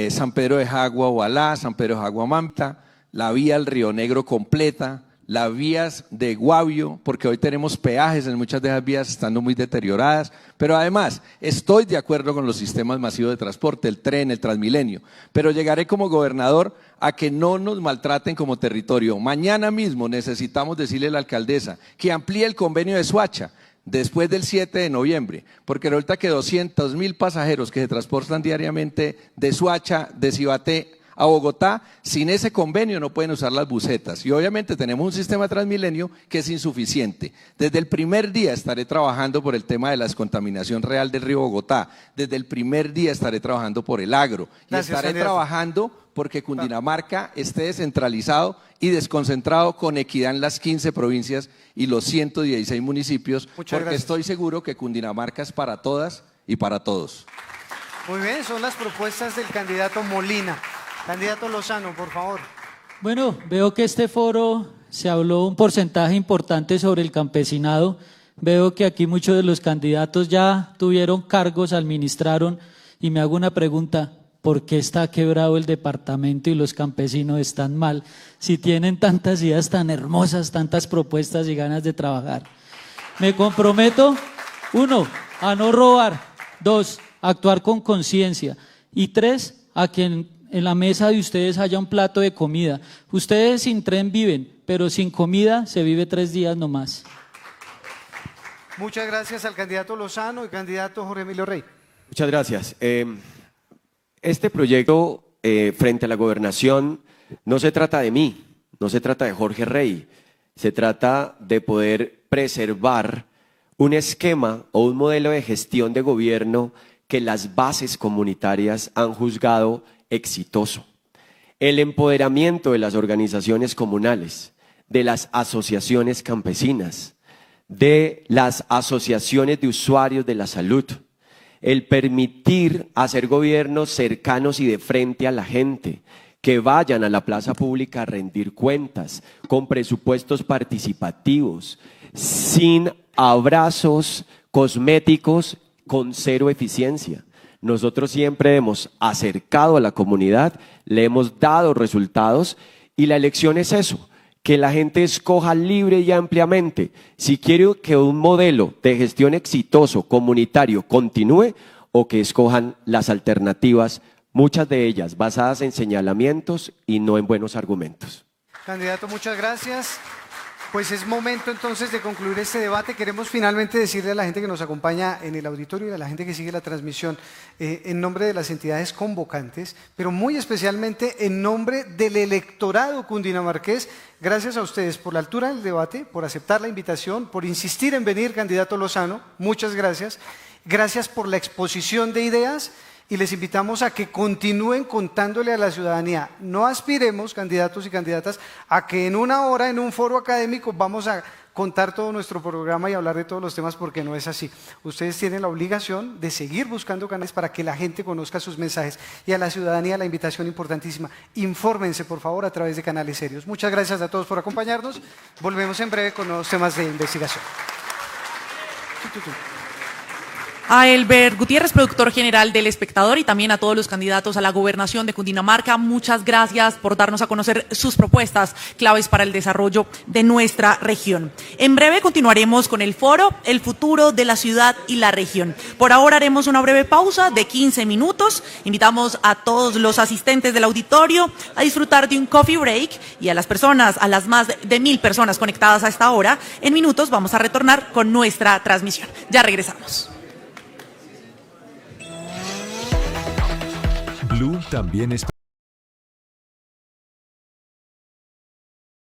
San Pedro de Jagua, Ovalá, San Pedro de Jagua, Manta, la vía al Río Negro completa, las vías de Guavio, porque hoy tenemos peajes en muchas de esas vías estando muy deterioradas, pero además estoy de acuerdo con los sistemas masivos de transporte, el tren, el Transmilenio, pero llegaré como gobernador a que no nos maltraten como territorio. Mañana mismo necesitamos decirle a la alcaldesa que amplíe el convenio de Soacha después del 7 de noviembre, porque resulta que 200.000 pasajeros que se transportan diariamente de Soacha, de Cibaté, a Bogotá, sin ese convenio no pueden usar las busetas. Y obviamente tenemos un sistema Transmilenio que es insuficiente. Desde el primer día estaré trabajando por el tema de la descontaminación real del río Bogotá. Desde el primer día estaré trabajando por el agro. Y estaré trabajando porque Cundinamarca esté descentralizado y desconcentrado con equidad en las 15 provincias y los 116 municipios. Porque estoy seguro que Cundinamarca es para todas y para todos. Muy bien, son las propuestas del candidato Molina. Candidato Lozano, por favor. Bueno, veo que este foro se habló un porcentaje importante sobre el campesinado. Veo que aquí muchos de los candidatos ya tuvieron cargos, administraron, y me hago una pregunta: ¿por qué está quebrado el departamento y los campesinos están mal? Si tienen tantas ideas tan hermosas, tantas propuestas y ganas de trabajar. Me comprometo, 1, a no robar, 2, a actuar con conciencia, y 3, a que en la mesa de ustedes haya un plato de comida. Ustedes sin tren viven, pero sin comida se vive 3 días nomás. Muchas gracias al candidato Lozano y candidato Jorge Emilio Rey. Muchas gracias. Este proyecto frente a la gobernación no se trata de mí, no se trata de Jorge Rey, se trata de poder preservar un esquema o un modelo de gestión de gobierno que las bases comunitarias han juzgado exitoso. El empoderamiento de las organizaciones comunales, de las asociaciones campesinas, de las asociaciones de usuarios de la salud, el permitir hacer gobiernos cercanos y de frente a la gente, que vayan a la plaza pública a rendir cuentas, con presupuestos participativos, sin abrazos cosméticos, con cero eficiencia. Nosotros siempre hemos acercado a la comunidad, le hemos dado resultados, y la elección es eso, que la gente escoja libre y ampliamente si quiere que un modelo de gestión exitoso comunitario continúe, o que escojan las alternativas, muchas de ellas basadas en señalamientos y no en buenos argumentos. Candidato, muchas gracias. Pues es momento entonces de concluir este debate. Queremos finalmente decirle a la gente que nos acompaña en el auditorio y a la gente que sigue la transmisión, en nombre de las entidades convocantes, pero muy especialmente en nombre del electorado cundinamarqués, gracias a ustedes por la altura del debate, por aceptar la invitación, por insistir en venir, candidato Lozano, muchas gracias. Gracias por la exposición de ideas. Y les invitamos a que continúen contándole a la ciudadanía. No aspiremos, candidatos y candidatas, a que en una hora, en un foro académico, vamos a contar todo nuestro programa y hablar de todos los temas, porque no es así. Ustedes tienen la obligación de seguir buscando canales para que la gente conozca sus mensajes. Y a la ciudadanía la invitación importantísima: infórmense, por favor, a través de canales serios. Muchas gracias a todos por acompañarnos. Volvemos en breve con nuevos temas de investigación. A Elber Gutiérrez, productor general del Espectador, y también a todos los candidatos a la gobernación de Cundinamarca, muchas gracias por darnos a conocer sus propuestas claves para el desarrollo de nuestra región. En breve continuaremos con el foro El futuro de la ciudad y la región. Por ahora haremos una breve pausa de 15 minutos. Invitamos a todos los asistentes del auditorio a disfrutar de un coffee break, y a las personas, a las más de 1000 personas conectadas a esta hora, en minutos vamos a retornar con nuestra transmisión. Ya regresamos. Blue también está